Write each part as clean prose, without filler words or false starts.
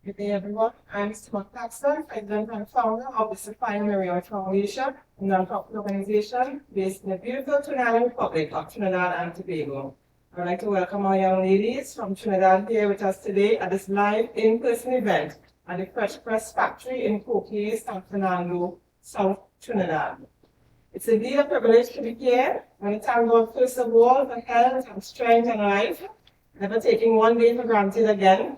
Good day, everyone. I'm Simon Paxton, President and founder of the Sapphire Miriam Foundation, a non-profit organization based in the beautiful Trinidad Republic of Trinidad and Tobago. I'd like to welcome our young ladies from Trinidad here with us today at this live in-person event at the Fresh Press Factory in Coquay, San Fernando, South Trinidad. It's indeed a privilege to be here, and I thank God first of all for health and strength and life, never taking one day for granted again.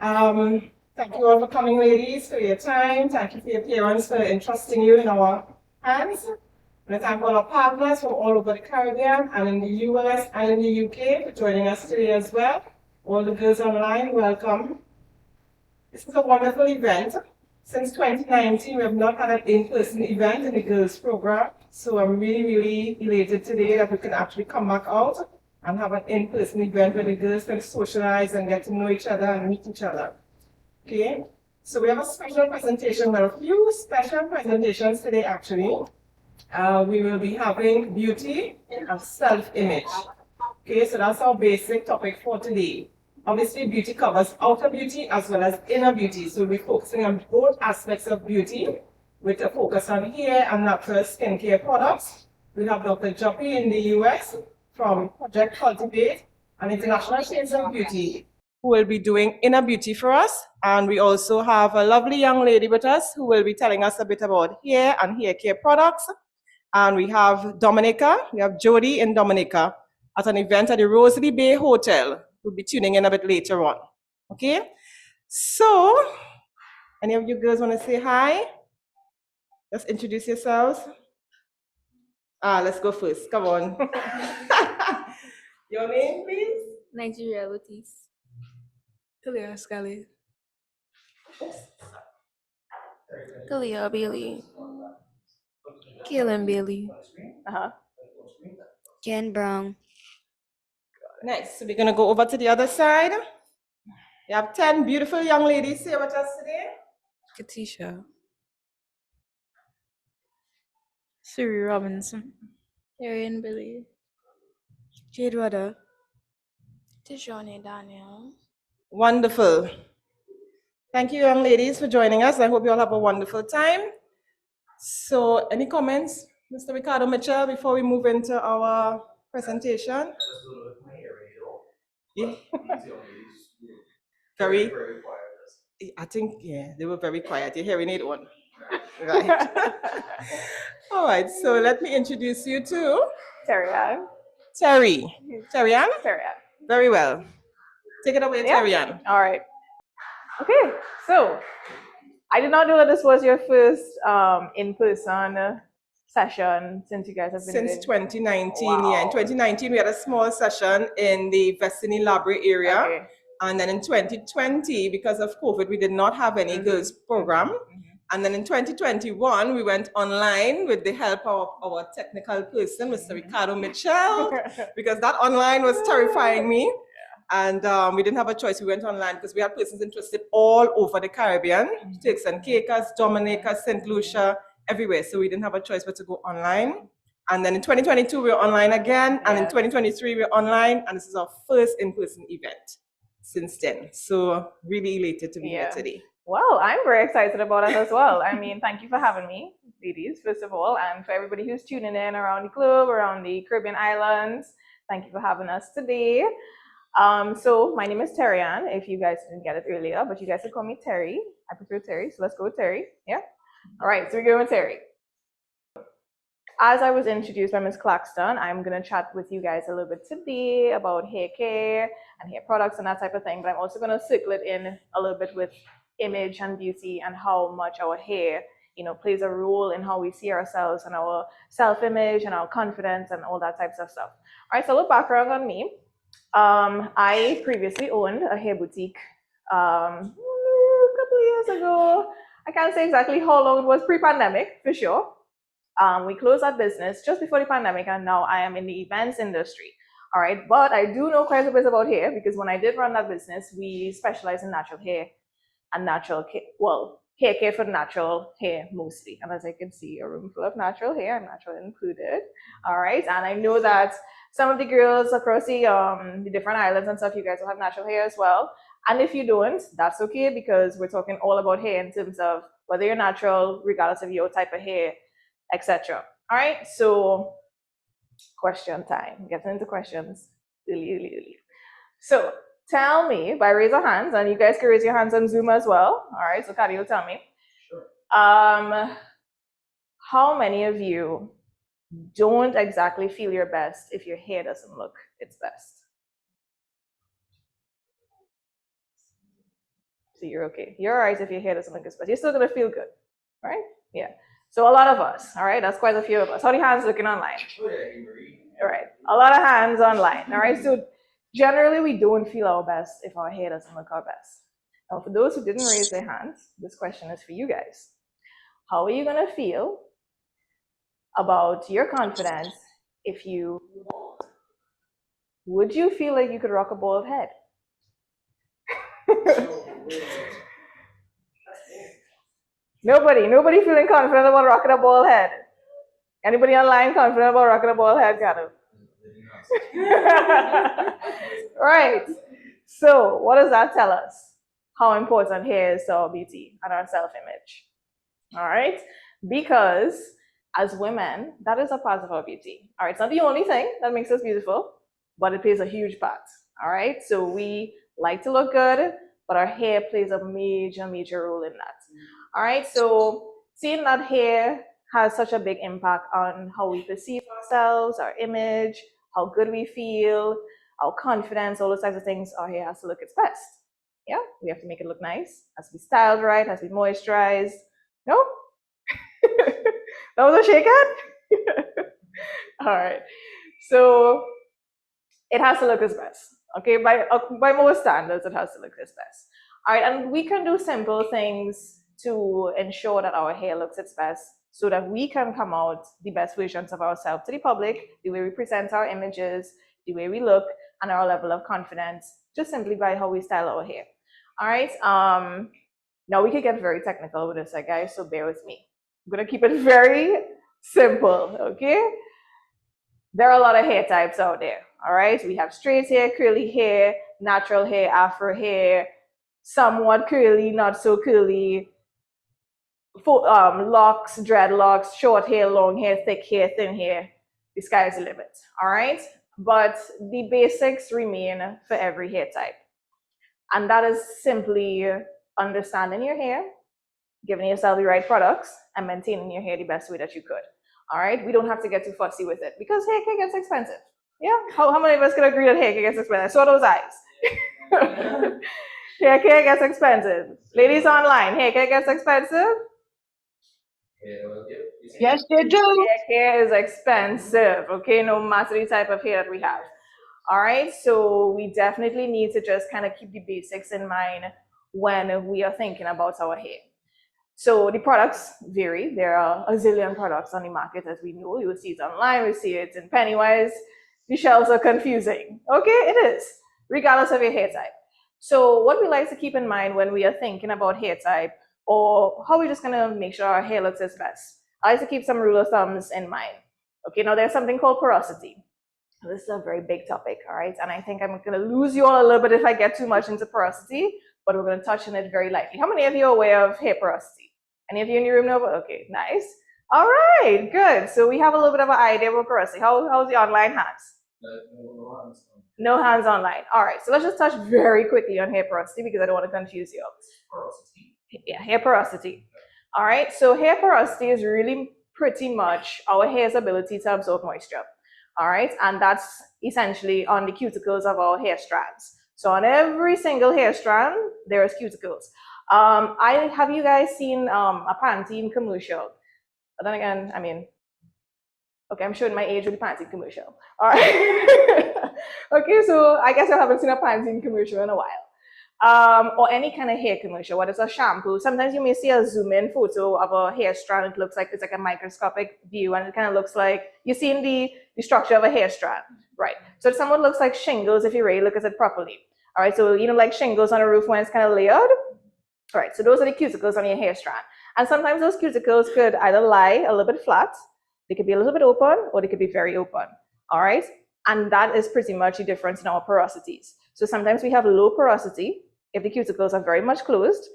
Thank you all for coming, ladies, for your time. Thank you for your parents for entrusting you in our hands. And I thank all our partners from all over the Caribbean and in the US and in the UK for joining us today as well. All the girls online, welcome. This is a wonderful event. Since 2019, we have not had an in-person event in the girls program. So I'm really elated today that we can actually come back out and have an in-person event where the girls can socialize and get to know each other and meet each other. Okay, so we have a special presentation, well, a few special presentations today actually. We will be having beauty and self-image. Okay, so that's our basic topic for today. Obviously, beauty covers outer beauty as well as inner beauty. So we'll be focusing on both aspects of beauty with a focus on hair and natural skincare products. We have Dr. Joppy in the US from Project CULTIVATE and International Shades of Beauty, who will be doing inner beauty for us. And we also have a lovely young lady with us who will be telling us a bit about hair and hair care products. And we have Dominica, we have Jodie in Dominica at an event at the Rosalie Bay Hotel. We'll be tuning in a bit later on. Okay? So, any of you girls want to say hi? Just introduce yourselves. Let's go first. Come on. Your name, please? Nigeria Lotis. Kalia Scully. Kalia Bailey. Kaylin Bailey. Jen Brown. Next, so we're going to go over to the other side. We have 10 beautiful young ladies here with us today. Katisha. Suri Robinson. Arian Billy. Jade Rudder. Tishoni Daniel. Wonderful. Thank you, young ladies, for joining us. I hope you all have a wonderful time. So, any comments, Mr. Ricardo Mitchell, before we move into our presentation? Yeah. Very quiet. I think, yeah, they were very quiet. Your hearing aid one. Right. All right, so let me introduce you to Terry-Ann. Terry. Terry-Ann? Terry-Ann. Very well. Take it away, Yeah. Terry-Ann. All right. Okay, so I did not know that this was your first in-person session since you guys have been Since 2019, Wow. yeah. In 2019, we had a small session in the Vestini Library area. Okay. And then in 2020, because of COVID, we did not have any girls program. And then in 2021, we went online with the help of our technical person, Mr. Ricardo Mitchell, because that online was terrifying me. And we didn't have a choice. We went online because we had persons interested all over the Caribbean, Turks and Caicos, Dominica, St. Lucia, everywhere. So we didn't have a choice but to go online. And then in 2022, we were online again. And in 2023, we were online. And this is our first in-person event since then. So really elated to be here today. Well, I'm very excited about it as well. I mean, thank you for having me, ladies, first of all, and for everybody who's tuning in around the globe, around the Caribbean islands. Thank you for having us today. So my name is Terry-Ann, if you guys didn't get it earlier, but you guys can call me Terry. I prefer Terry, so let's go with Terry. Yeah? All right, so we're going with Terry. As I was introduced by Ms. Claxton, I'm going to chat with you guys a little bit today about hair care and hair products and that type of thing, but I'm also going to circle it in a little bit with image and beauty and how much our hair, plays a role in how we see ourselves and our self-image and our confidence and all that types of stuff. All right, so a little background on me. I previously owned a hair boutique a couple of years ago. I can't say exactly how long it was pre-pandemic, for sure. We closed that business just before the pandemic, and now I am in the events industry. All right, but I do know quite a bit about hair because when I did run that business, we specialize in natural hair and natural care, hair care for natural hair mostly. And as I can see, a room full of natural hair, I'm naturally included. All right, and I know that some of the girls across the different islands and stuff, you guys will have natural hair as well. And if you don't, that's okay, because we're talking all about hair in terms of whether you're natural, regardless of your type of hair, etc. All right, so question time. Getting into questions. Really. So tell me by raise of hands, and you guys can raise your hands on Zoom as well. All right, so Kadi will tell me. How many of you don't exactly feel your best if your hair doesn't look its best? So you're okay. You're all right if your hair doesn't look its best. You're still gonna feel good, right? Yeah. So a lot of us, all right? That's quite a few of us. How the hands looking online? All right. A lot of hands online, all right? So generally we don't feel our best if our hair doesn't look our best. Now for those who didn't raise their hands, this question is for you guys. How are you gonna feel about your confidence if you bald? Would you feel like you could rock a bald head? Nobody feeling confident about rocking a bald head. Anybody online confident about rocking a bald head, Gado? Right. So what does that tell us? How important hair is to our beauty and our self-image. All right? Because as women, that is a part of our beauty. All right, it's not the only thing that makes us beautiful, but it plays a huge part. All right, so we like to look good, but our hair plays a major role in that. All right, so seeing that hair has such a big impact on how we perceive ourselves, our image, how good we feel, our confidence, all those types of things, our hair has to look its best. Yeah, we have to make it look nice, has to be styled right, has to be moisturized. No? That was a shake hand? All right. So it has to look its best. Okay, by most standards, it has to look its best. All right, and we can do simple things to ensure that our hair looks its best so that we can come out the best versions of ourselves to the public, the way we present our images, the way we look, and our level of confidence, just simply by how we style our hair. All right, now we could get very technical with this, guys, so bear with me. I'm gonna keep it very simple, okay? There are a lot of hair types out there, all right? We have straight hair, curly hair, natural hair, afro hair, somewhat curly, not so curly, locks, dreadlocks, short hair, long hair, thick hair, thin hair. The sky is the limit, all right? But the basics remain for every hair type. And that is simply understanding your hair, giving yourself the right products, and maintaining your hair the best way that you could. All right, we don't have to get too fussy with it because hair care gets expensive. Yeah, how many of us can agree that hair care gets expensive? I saw those eyes. Hair care gets expensive. Ladies online, hair care gets expensive? Yes, they do. Hair care is expensive, okay, no matter the type of hair that we have. All right, so we definitely need to just kind of keep the basics in mind when we are thinking about our hair. So the products vary. There are a zillion products on the market, as we know. You will see it online, we see it in Pennywise. The shelves are confusing. Okay, it is, regardless of your hair type. So what we like to keep in mind when we are thinking about hair type or how we're just gonna make sure our hair looks its best, I like to keep some rule of thumbs in mind. Okay, now there's something called porosity. This is a very big topic, all right? And I think I'm gonna lose you all a little bit if I get too much into porosity, but we're gonna touch on it very lightly. How many of you are aware of hair porosity? Any of you in your room know? Okay, nice. All right, good. So we have a little bit of an idea about porosity. How's the online hands? No hands online. All right, so let's just touch very quickly on hair porosity because I don't want to confuse you. Porosity. Yeah, hair porosity. All right, so hair porosity is really pretty much our hair's ability to absorb moisture. All right, and that's essentially on the cuticles of our hair strands. So on every single hair strand, there is cuticles. Have you guys seen a Pantene commercial? But then again, I mean, okay, I'm showing my age with the Pantene commercial. All right. Okay, so I guess you haven't seen a Pantene commercial in a while. Or any kind of hair commercial, whether it's a shampoo. Sometimes you may see a zoom-in photo of a hair strand. It looks like it's like a microscopic view, and it kind of looks like you're seeing the structure of a hair strand, right? So it somewhat looks like shingles if you really look at it properly. All right, so you know, like shingles on a roof when it's kind of layered. All right, so those are the cuticles on your hair strand. And sometimes those cuticles could either lie a little bit flat, they could be a little bit open, or they could be very open. All right, and that is pretty much the difference in our porosities. So sometimes we have low porosity, if the cuticles are very much closed,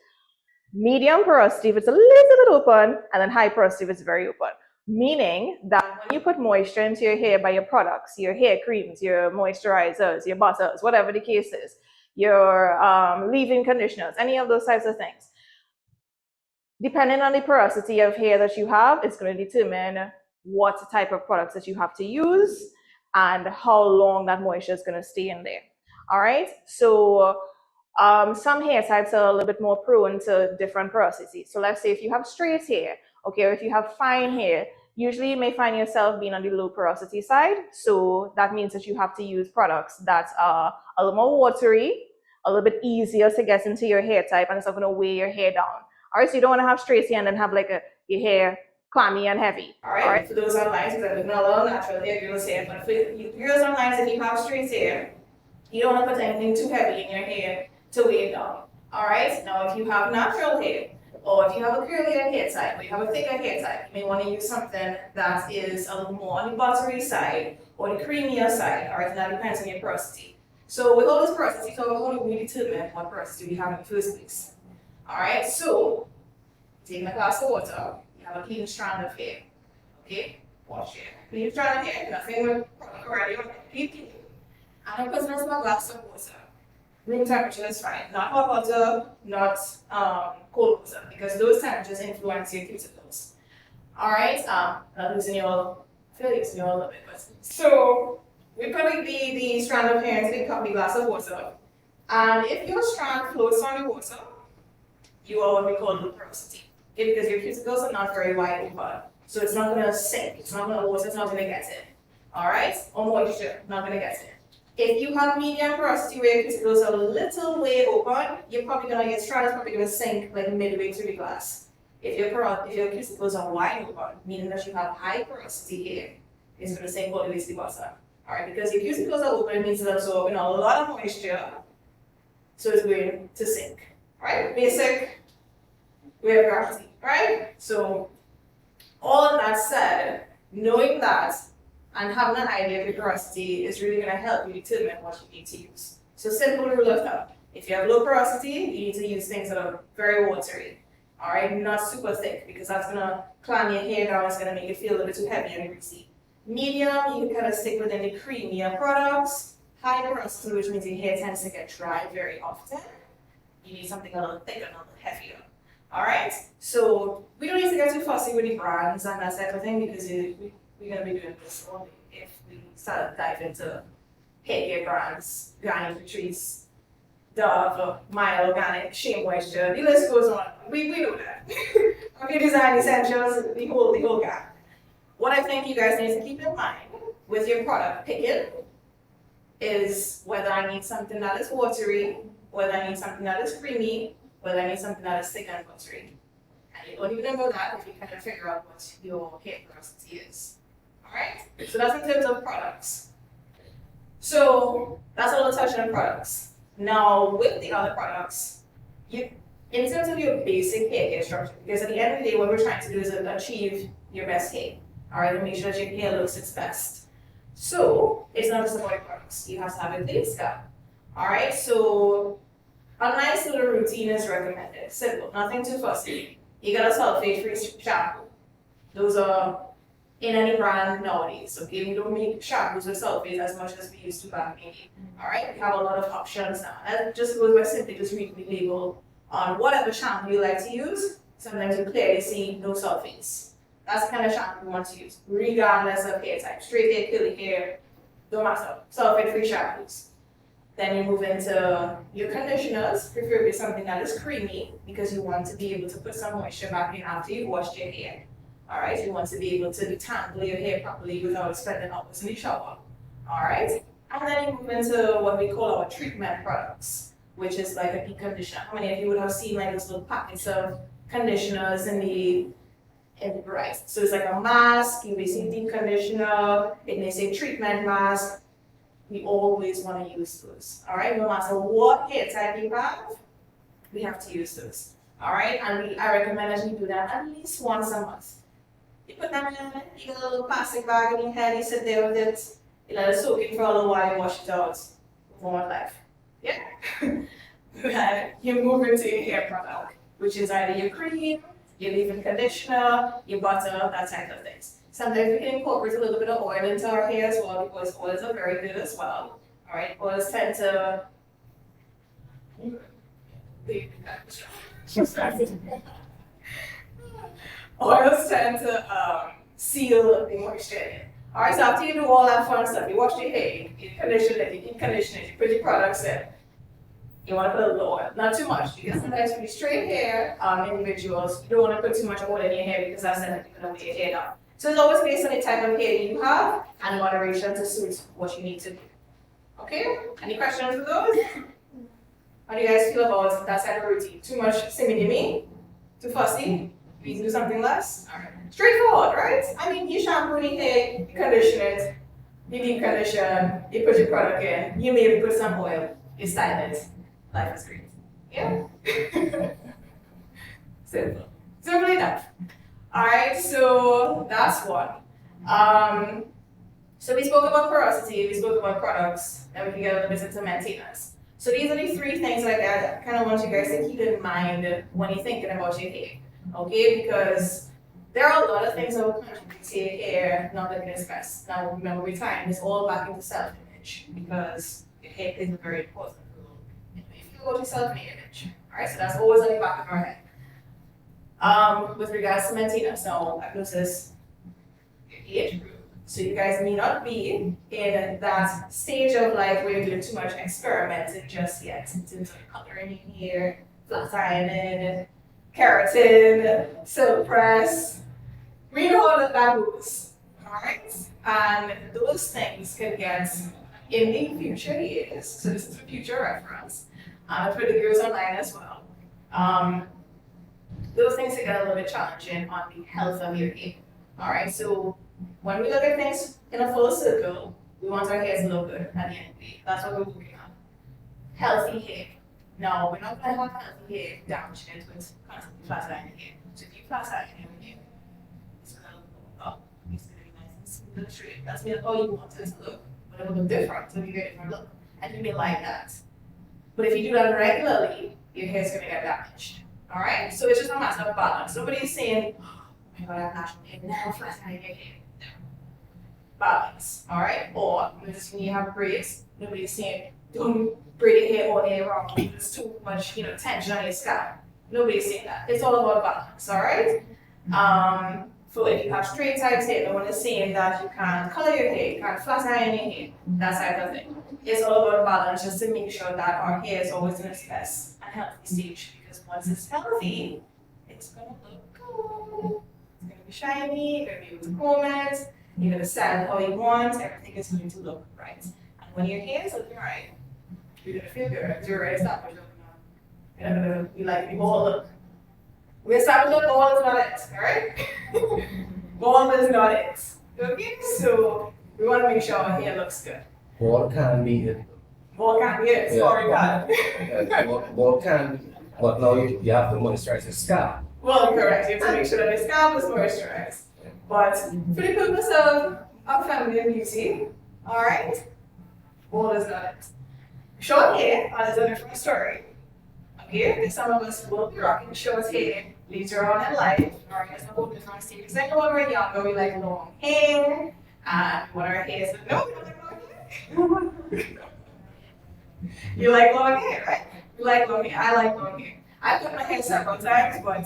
medium porosity if it's a little bit open, and then high porosity if it's very open. Meaning that when you put moisture into your hair by your products, your hair creams, your moisturizers, your butters, whatever the case is, your leave-in conditioners, any of those types of things, depending on the porosity of hair that you have, it's going to determine what type of products that you have to use and how long that moisture is going to stay in there. All right, so some hair types are a little bit more prone to different porosity. So let's say if you have straight hair, okay, or if you have fine hair, usually you may find yourself being on the low porosity side. So that means that you have to use products that are a little more watery, a little bit easier to get into your hair type, and it's not going to weigh your hair down. All right, so you don't want to have straight hair and then have like your hair clammy and heavy. All right, for those online, because I'm looking a little natural hair girls here, but for you girls online, if you have straight hair, you don't want to put anything too heavy in your hair to weigh it down. All right, now if you have natural hair, or if you have a curlier hair type, or you have a thicker hair type, you may want to use something that is a little more on the buttery side or the creamier side. All right, and that depends on your porosity. So with all this porosity, so how do we determine what porosity we have in the first place? All right, so take a glass of water. You have a clean strand of hair. Okay, wash it. Clean strand of hair, nothing with product already. Clean. And I'm putting in a glass of water. Room temperature is fine. Not hot water, not cold water, because those temperatures influence your cuticles. All right, not losing your, I feel like losing your a little bit, but so we put the strand of hair into the glass of water, and if your strand floats on the water, you are what we call low porosity. Okay, because your cuticles are not very wide open, so it's not going to sink. It's not going to water. It's not going to get in. All right, or moisture, not going to get in. If you have medium porosity where your cuticles are a little way open, you're probably going to get strand is probably going to sink like midway through the glass. If your cuticles are wide open, meaning that you have high porosity hair, it's going to sink all the way to the bottom. All right, because your cuticles are open, it means it's absorbing a lot of moisture, so it's going to sink. All right, basic way of gravity. Right? So all of that said, knowing that and having an idea of your porosity is really going to help you determine what you need to use. So simple rule of thumb. If you have low porosity, you need to use things that are very watery. All right, not super thick, because that's going to clam your hair down. It's going to make it feel a little bit too heavy and greasy. Medium, you can kind of stick within the creamier products. High porosity, which means your hair tends to get dry very often. You need something a little thicker and a little heavier. All right, so we don't need to get too fussy with the brands and that type of thing, because we're going to be doing this only if we start to dive into hair care brands, Granny Patrice, Dove, My Organic, Shea Moisture, the list goes on. We know that. Okay, design essentials, the whole gang. What I think you guys need to keep in mind with your product picking is whether I need something that is watery, whether I need something that is creamy, whether I need something that is thick and buttery. And you don't even know that if you kind of figure out what your hair porosity is. Alright? So that's in terms of products. So that's all the touch on products. Now with the other products, in terms of your basic hair care structure, because at the end of the day, what we're trying to do is achieve your best hair. Alright, and make sure that your hair looks its best. So it's not just about products. You have to have a clean scalp. Alright, so a nice little routine is recommended. Simple, nothing too fussy. You got a sulfate-free shampoo. Those are in any brand nowadays. Okay, we don't make shampoos with sulfates as much as we used to back in. All right, we have a lot of options now. That just goes by simply just reading the label on whatever shampoo you like to use. Sometimes you clearly see no sulfates. That's the kind of shampoo you want to use, regardless of hair type. Straight hair, curly hair, don't matter. Sulfate-free shampoos. Then you move into your conditioners, preferably something that is creamy, because you want to be able to put some moisture back in after you've washed your hair. Alright, you want to be able to detangle your hair properly without spending hours in the shower. Alright, and then you move into what we call our treatment products, which is like a deep conditioner. How many of you would have seen like those little packets of conditioners in the right? So it's like a mask, you may see deep conditioner, it may say treatment mask. We always want to use those. Alright, no matter what hair type you have, we have to use those. Alright, and I recommend that you do that at least once a month. You put them in, you get a little plastic bag in your head, you sit there with it, you let it soak in for a little while, you wash it out, move on with life. Yeah? then you move into your hair product, which is either your cream, your leave-in conditioner, your butter, that type of things. Sometimes we can incorporate a little bit of oil into our hair as well because oils are very good as well. All right, oils tend to oils tend to seal the moisture in. All right, so after you do all that fun stuff, you wash your hair, you condition it, you keep conditioning it, you put your products in. You want to put a little oil, not too much, because sometimes when you straight hair individuals, you don't want to put too much oil in your hair because that's not going to weigh your hair down. So it's always based on the type of hair you have and moderation to suit what you need to do. Okay? Any questions for those? How do you guys feel about that type of routine? Too much simmy-dimmy? Too fussy? We do something less? All right. Straightforward, right? I mean, you shampoo your hair, you condition it, you deep condition, you put your product in, you maybe put some oil, you style it. Life is great. Yeah? Simple. Simple enough. Alright, so that's one. So we spoke about porosity, we spoke about products, and we can get a little bit into maintenance. So these are the three things like that I kind of want you guys to keep in mind when you're thinking about your hair. Okay? Because there are a lot of things that will contribute to your hair not that we discussed. Now remember, we're tying this all back into self-image because your hair plays a very important role in how you feel about yourself and your image. Alright, so that's always on the back of our head. With regards to maintenance, now I've noticed your age group. So you guys may not be in that stage of life where you're doing too much experimenting just yet in terms of coloring your hair, flat ironing, keratin, silk press. We know all of that goes, alright? And those things can get in the future years. So this is a future reference for the girls online as well. Those things can get a little bit challenging on the health of your hair. Alright, so when we look at things in a full circle, we want our hair to look good at the end of the day. That's what we're working on. Healthy hair. No, we're not going to have healthy hair damaged it with constantly flat ironing hair. So if you flat iron your hair, it's going to look up. It's going to be nice and smooth and straight. That's how you want it to look. But it will look different, so you get a different look. And you may like that. But if you do that regularly, your hair is going to get damaged. Alright? So it's just a matter of balance. Nobody's saying, oh my god, I have natural hair, never flat iron your hair. No. Balance. Alright? Or when you have braids, nobody's saying, don't braid your hair all day wrong. There's too much, tension on your scalp. Nobody's saying that. It's all about balance, alright? So if you have straight types hair, no one is saying that you can't color your hair, you can't flat iron your hair, that type of thing. It's all about balance just to make sure that our hair is always in its best and healthy stage. Because once it's healthy, it's gonna look good. It's gonna be shiny, you're gonna be able to comb it, you're gonna style it how you want, everything is going to look right. And when your hair is looking right, you're gonna feel good. You're ready to stop what you're looking at. You like the ball look. We're starting to look, ball is not it, alright? Ball is not it. Okay? So we want to make sure our hair looks good. Ball can be it. Ball can't be it, sorry God. Ball can be, but now you have to moisturize your scalp. Well, correct. You have to make sure that your scalp is moisturized. But for the purpose of family and beauty, alright? Ball is not it. Short hair is a different story. Okay? Some of us will be rocking short hair later on in life, or it's a whole different stage. Like when we're younger, we like long hair, and when our hair is no, we don't like long hair. You like long hair, right? You like long hair. I like long hair. I put my hair several times, but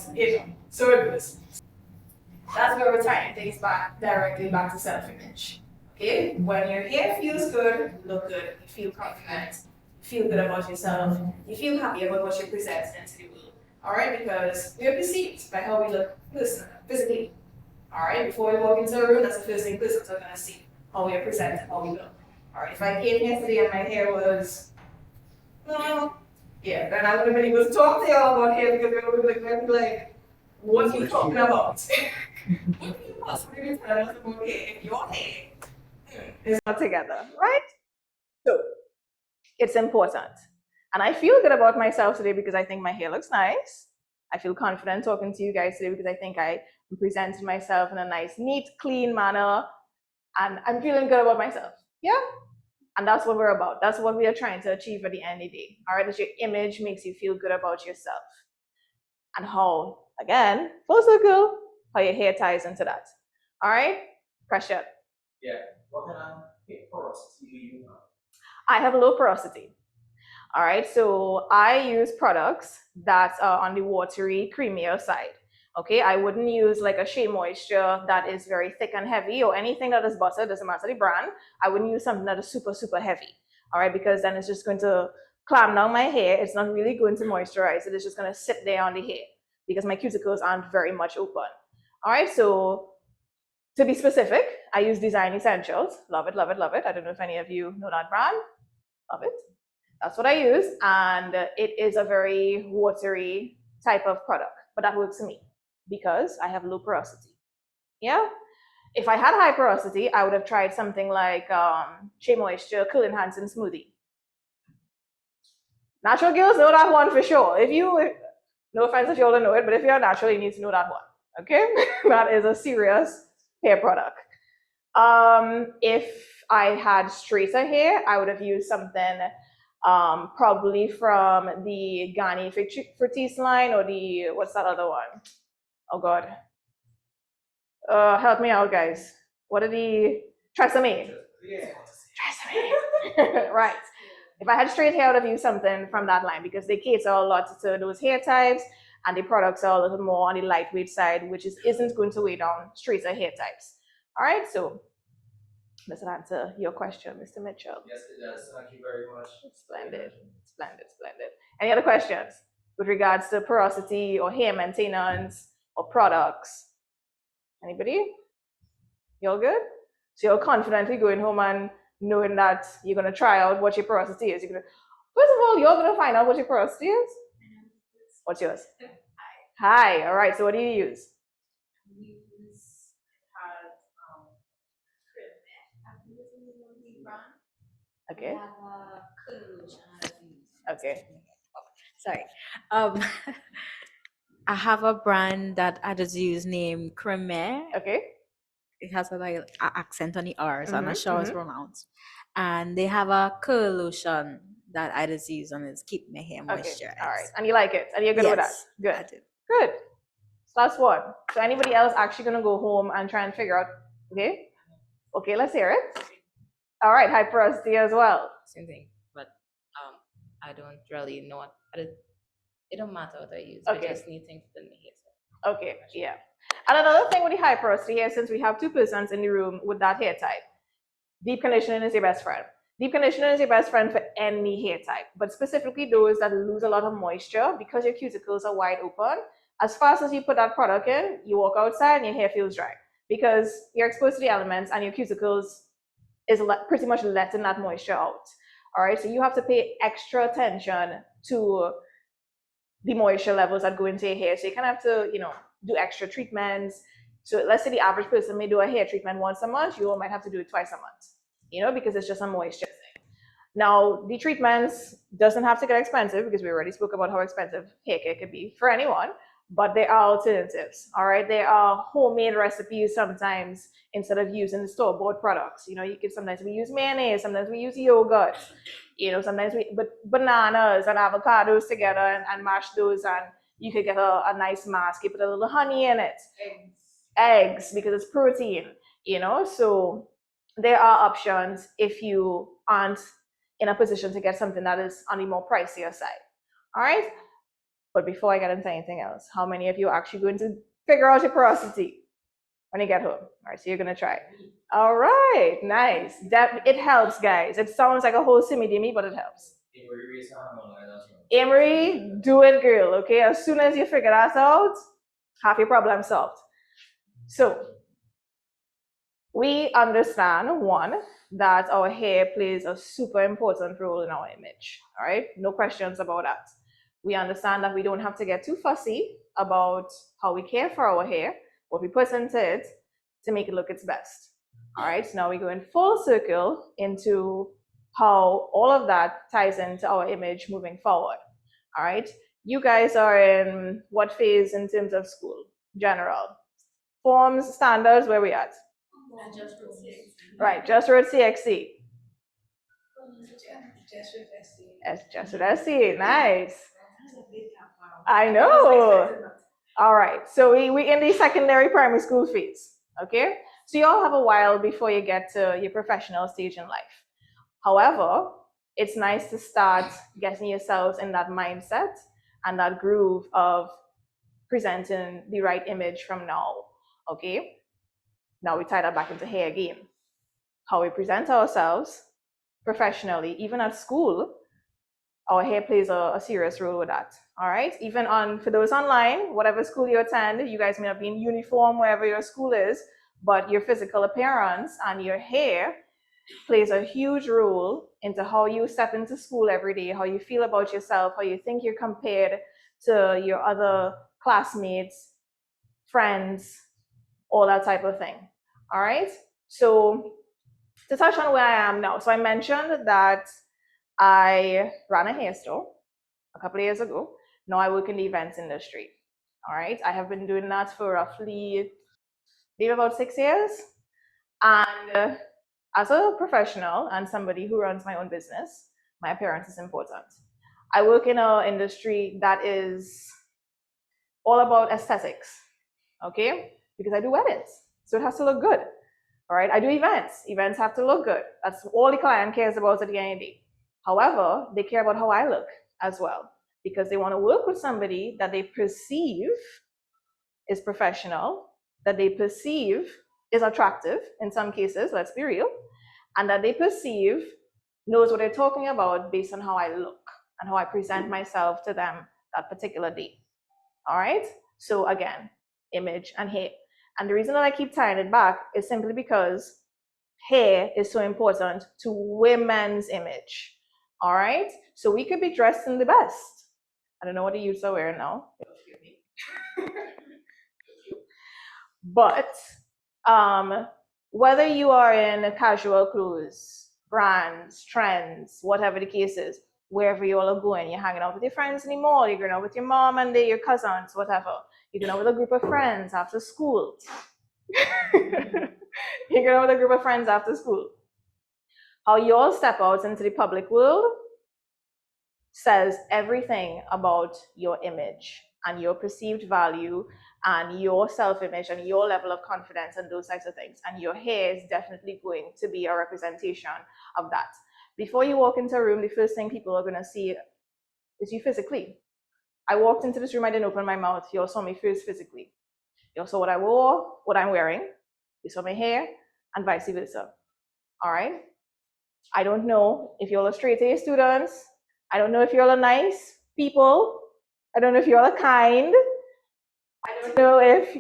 so it goes. That's where we're tying things directly back to self-image. Okay? When your hair feels good, you look good, you feel confident, you feel good about yourself, you feel happy about what you present into the world. Alright, because we are perceived by how we look physically. Alright, before we walk into a room, that's the first thing persons are going to see. How we are presented, how we look. Alright, if I came here today and my hair was, then I wouldn't have been able to talk to y'all about hair because they would be like, what are you talking about? What are you possibly telling us about hair if your hair is not together, right? So, it's important. And I feel good about myself today because I think my hair looks nice. I feel confident talking to you guys today because I think I presented myself in a nice, neat, clean manner. And I'm feeling good about myself. Yeah? And that's what we're about. That's what we are trying to achieve at the end of the day. All right, that your image makes you feel good about yourself. And how, again, full circle, how your hair ties into that. All right, pressure. Yeah. What kind of hair porosity do you have? I have low porosity. All right, so I use products that are on the watery, creamier side. Okay, I wouldn't use like a Shea Moisture that is very thick and heavy, or anything that is butter, doesn't matter the brand. I wouldn't use something that is super, super heavy. All right, because then it's just going to clamp down my hair. It's not really going to moisturize it. It's just going to sit there on the hair because my cuticles aren't very much open. All right, so to be specific, I use Design Essentials. Love it, love it, love it. I don't know if any of you know that brand. Love it. That's what I use, and it is a very watery type of product, but that works for me because I have low porosity. Yeah. If I had high porosity, I would have tried something like Shea Moisture Curl Enhancing Smoothie. Natural girls know that one for sure. If you, no offense if you all don't know it, but if you're natural, you need to know that one. Okay, that is a serious hair product. If I had straighter hair, I would have used something probably from the Garni Fructis line, or the, what's that other one? Oh God. Help me out, guys. What are the, Tresemme? Yeah. Tresemme. Right. If I had straight hair, I would have used something from that line because they cater a lot to those hair types, and the products are a little more on the lightweight side, which isn't going to weigh down straighter hair types. All right, so does that answer your question, Mr. Mitchell? Yes, it does. Thank you very much. Splendid, splendid, splendid. Any other questions with regards to porosity or hair maintenance or products? Anybody? You all good? So you're confidently going home and knowing that you're going to try out what your porosity is. First of all, you're going to find out what your porosity is. What's yours? Hi. All right. So what do you use? Okay. Okay. Sorry. I have a brand that I just use named Creme. Okay. It has a like accent on the R, so I'm not Mhm, sure how it's mhm. pronounced. And they have a curl lotion that I just use on it, keep my hair Okay. moisturized. All right. And you like it, and you're good with that. Yes, I Good. do. Good. So that's one. So anybody else actually gonna go home and try and figure out? Okay. Okay. Let's hear it. All right. High porosity as well. Same thing, but I don't really know what it don't matter what I use. Okay. I just need things to make it. Okay, yeah. And another thing with the high porosity here, since we have two persons in the room with that hair type, deep conditioning is your best friend. Deep conditioning is your best friend for any hair type, but specifically those that lose a lot of moisture because your cuticles are wide open. As fast as you put that product in, you walk outside and your hair feels dry because you're exposed to the elements and your cuticles is pretty much letting that moisture out. All right, so you have to pay extra attention to the moisture levels that go into your hair. So you kind of have to, do extra treatments. So let's say the average person may do a hair treatment once a month, you might have to do it twice a month, because it's just a moisture thing. Now, the treatments doesn't have to get expensive because we already spoke about how expensive hair care could be for anyone, but there are alternatives, all right? There are homemade recipes sometimes instead of using the store-bought products. Sometimes we use mayonnaise, sometimes we use yogurt, sometimes we put bananas and avocados together and mash those, and you could get a nice mask. You put a little honey in it. Eggs, because it's protein, so there are options if you aren't in a position to get something that is on the more pricier side. All right. But before I get into anything else, how many of you are actually going to figure out your porosity when you get home? All right, so you're going to try. All right, nice. It helps, guys. It sounds like a whole simmy-dimmy, but it helps. Amory, do it, girl, okay? As soon as you figure that out, half your problem solved. So, we understand, one, that our hair plays a super important role in our image, all right? No questions about that. We understand that we don't have to get too fussy about how we care for our hair, what we put into it to make it look its best. All right, so now we go in full circle into how all of that ties into our image moving forward. All right, you guys are in what phase in terms of school? General. Forms, standards, where we at? Right, just wrote CXC. Just with SC, nice. I know. All right, so we in the secondary primary school phase, okay? So you all have a while before you get to your professional stage in life. However, it's nice to start getting yourselves in that mindset and that groove of presenting the right image from now, okay? Now we tie that back into hair again. How we present ourselves professionally, even at school, our hair plays a serious role with that. All right, even for those online, whatever school you attend, you guys may not be in uniform wherever your school is, but your physical appearance and your hair plays a huge role into how you step into school every day, how you feel about yourself, how you think you're compared to your other classmates, friends, all that type of thing. All right, so to touch on where I am now, so I mentioned that I ran a hair store a couple of years ago. Now I work in the events industry. All right, I have been doing that for roughly maybe about 6 years. And as a professional and somebody who runs my own business, my appearance is important. I work in an industry that is all about aesthetics, okay? Because I do weddings, so it has to look good. All right, I do events. Events have to look good. That's all the client cares about at the end of the day. However, they care about how I look as well, because they want to work with somebody that they perceive is professional, that they perceive is attractive in some cases, let's be real, and that they perceive knows what they're talking about based on how I look and how I present myself to them that particular day. All right, so again, image and hair. And the reason that I keep tying it back is simply because hair is so important to women's image. All right, so we could be dressed in the best. I don't know what the youths are wearing now. But whether you are in casual clothes, brands, trends, whatever the case is, wherever you all are going, you're hanging out with your friends in the mall, you're going out with your mom and your cousins, whatever. You're going out with a group of friends after school. You're going out with a group of friends after school. How you all step out into the public world says everything about your image and your perceived value and your self-image and your level of confidence and those types of things. And your hair is definitely going to be a representation of that. Before you walk into a room, the first thing people are going to see is you physically. I walked into this room, I didn't open my mouth. You all saw me first physically. You all saw what I wore, what I'm wearing. You saw my hair, and vice versa. All right? I don't know if you all are straight A students. I don't know if you all are nice people. I don't know if you all are kind. I don't know if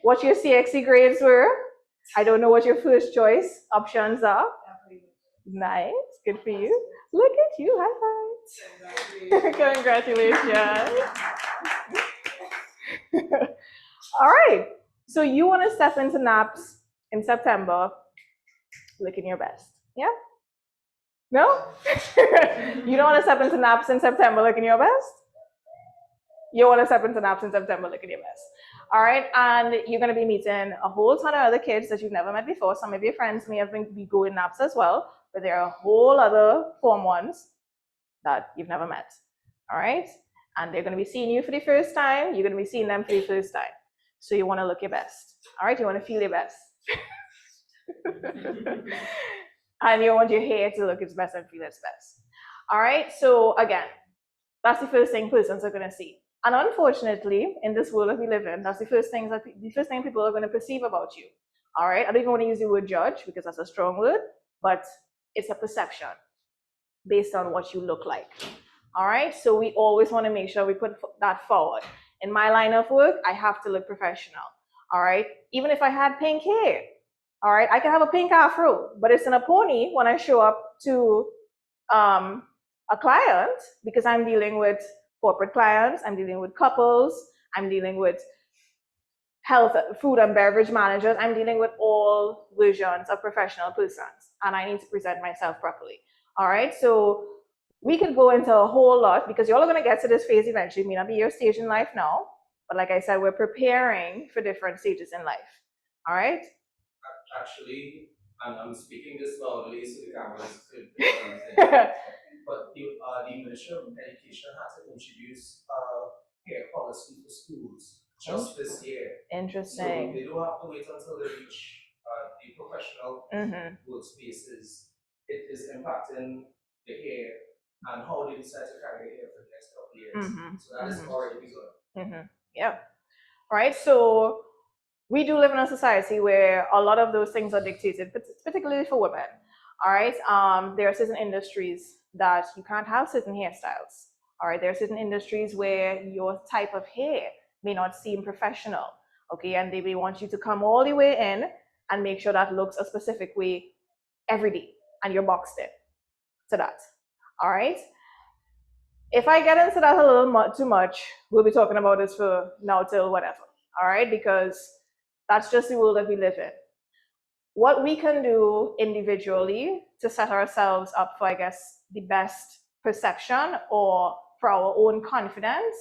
what your CXC grades were. I don't know what your first choice options are. Nice, good for you. Look at you, high fives. Congratulations. All right, so you want to step into NAPS in September looking your best, yeah? No? You don't want to step into NAPS in September looking your best? You want to step into NAPS in September looking your best. All right, and you're going to be meeting a whole ton of other kids that you've never met before. Some of your friends may have been going NAPS as well, but there are a whole other Form 1s that you've never met. All right, and they're going to be seeing you for the first time. You're going to be seeing them for the first time. So you want to look your best. All right, you want to feel your best. And you want your hair to look its best and feel its best. All right, so again, that's the first thing persons are going to see. And unfortunately, in this world that we live in, that's the first thing people are going to perceive about you. All right, I don't even want to use the word judge because that's a strong word, but it's a perception based on what you look like. All right, so we always want to make sure we put that forward. In my line of work, I have to look professional. All right, even if I had pink hair, all right, I can have a pink afro, but it's in a pony when I show up to a client because I'm dealing with corporate clients, I'm dealing with couples, I'm dealing with health, food and beverage managers, I'm dealing with all versions of professional persons, and I need to present myself properly. All right, so we could go into a whole lot because you're all going to get to this phase eventually. It may not be your stage in life now, but like I said, we're preparing for different stages in life. All right? Actually, I'm speaking this loudly so the cameras could understand. but the Ministry of Education had to introduce hair policy for schools just this year. So Interesting. they don't have to wait until they reach the professional workspaces. It is impacting the hair and how they decide to carry the hair for the next couple of years. So that is already begun. Yeah. Right. So we do live in a society where a lot of those things are dictated, particularly for women. All right. There are certain industries that you can't have certain hairstyles. All right. There are certain industries where your type of hair may not seem professional. Okay. And they may want you to come all the way in and make sure that looks a specific way every day, and you're boxed in to that. All right. If I get into that a little too much, we'll be talking about this for now till whatever. All right. Because that's just the world that we live in. What we can do individually to set ourselves up for, I guess, the best perception or for our own confidence,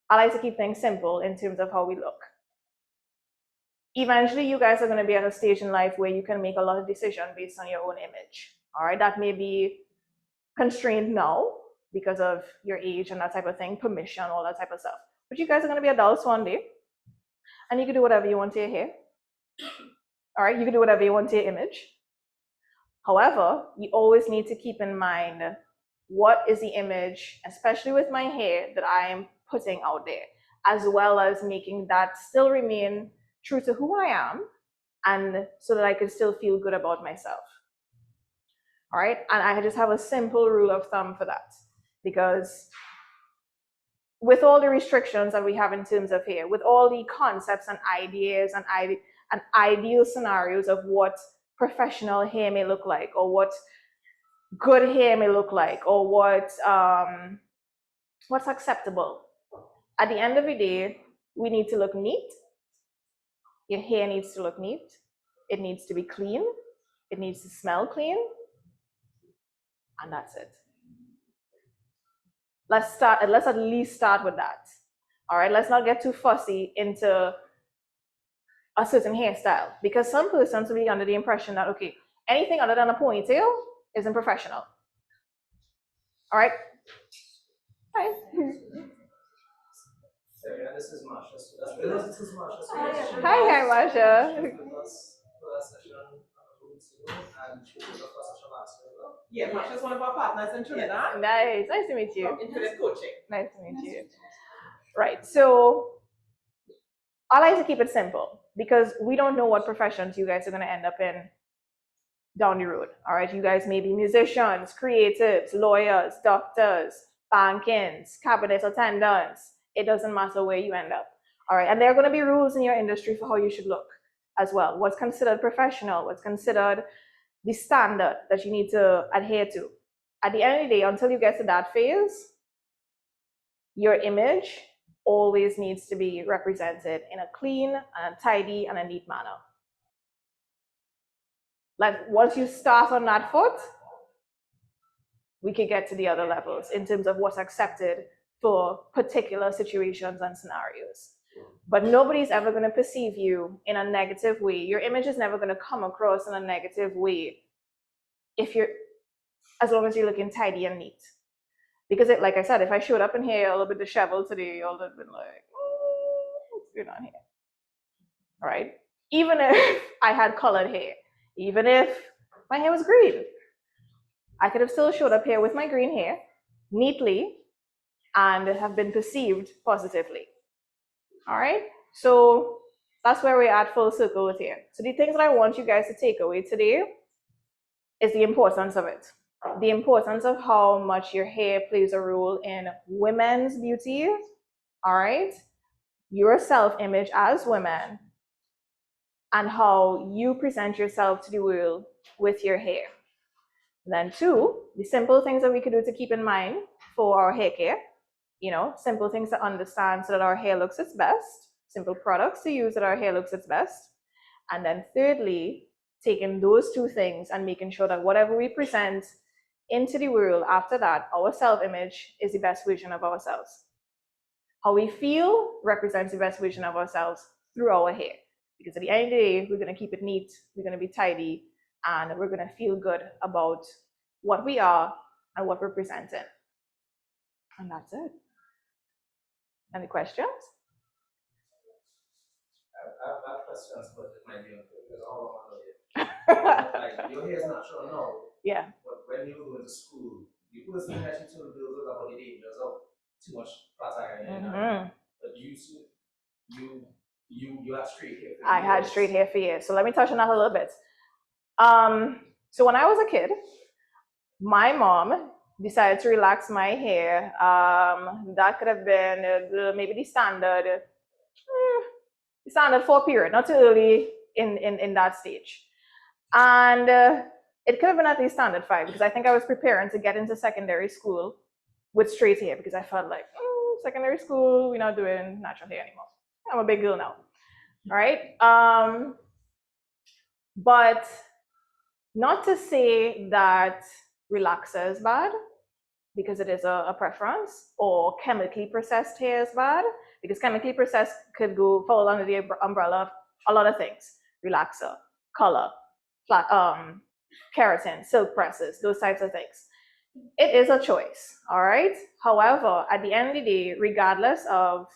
I like to keep things simple in terms of how we look. Eventually, you guys are going to be at a stage in life where you can make a lot of decisions based on your own image. All right, that may be constrained now because of your age and that type of thing, permission, all that type of stuff. But you guys are going to be adults one day, and you can do whatever you want to your hair. All right, you can do whatever you want to your image. However, you always need to keep in mind what is the image, especially with my hair, that I am putting out there, as well as making that still remain true to who I am, and so that I can still feel good about myself. All right, and I just have a simple rule of thumb for that, because with all the restrictions that we have in terms of hair, with all the concepts and ideas and ideal scenarios of what professional hair may look like, or what good hair may look like, or what's acceptable. At the end of the day, we need to look neat. Your hair needs to look neat. It needs to be clean. It needs to smell clean. And that's it. Let's at least start with that. All right, let's not get too fussy into a certain hairstyle, because some persons will be under the impression that, okay, anything other than a ponytail isn't professional. All right? Hi. This is Marsha. This is Marsha. Hi, Marsha. Yeah, Marsha's one of our partners in Trinidad. Nice to meet you. Infinite coaching. Nice to meet you. Right, so I like to keep it simple, because we don't know what professions you guys are going to end up in down the road. All right, you guys may be musicians, creatives, lawyers, doctors, bankings, cabinet attendants. It doesn't matter where you end up. All right, and there are going to be rules in your industry for how you should look as well. What's considered professional, what's considered the standard that you need to adhere to. At the end of the day, until you get to that phase, your image always needs to be represented in a clean and a tidy and a neat manner. Like, once you start on that foot, we can get to the other levels in terms of what's accepted for particular situations and scenarios. But nobody's ever going to perceive you in a negative way. Your image is never going to come across in a negative way as long as you're looking tidy and neat. Because like I said, if I showed up in here a little bit disheveled today, y'all would have been like, what's going on here? All right? Even if I had colored hair, even if my hair was green, I could have still showed up here with my green hair, neatly, and have been perceived positively. All right? So that's where we're at full circle with here. So the things that I want you guys to take away today is the importance of it. The importance of how much your hair plays a role in women's beauty, all right? Your self-image as women, and how you present yourself to the world with your hair. And then 2, the simple things that we could do to keep in mind for our hair care, simple things to understand so that our hair looks its best, simple products to use that our hair looks its best. And then thirdly, taking those 2 things and making sure that whatever we present into the world after that, our self-image is the best version of ourselves. How we feel represents the best version of ourselves through our hair. Because at the end of the day, we're going to keep it neat, we're going to be tidy, and we're going to feel good about what we are and what we're presenting. And that's it. Any questions? I have questions, but it might be unfair because all of them like your hair is natural now. Yeah. But when you were going to school, the first thing that you told girls was about the dangers of too much flat iron in your hair. But you had straight hair. I had straight hair for years. So let me touch on that a little bit. So when I was a kid, my mom decided to relax my hair. That could have been maybe the standard 4 period, not too early in that stage. And it could have been at least standard 5 because I think I was preparing to get into secondary school with straight hair because I felt like, secondary school, we're not doing natural hair anymore. I'm a big girl now, all right? But not to say that relaxer is bad, because it is a preference, or chemically processed hair is bad, because chemically processed could fall under the umbrella of a lot of things: relaxer, color, keratin, silk presses, those types of things. It is a choice, all right? However, at the end of the day, regardless of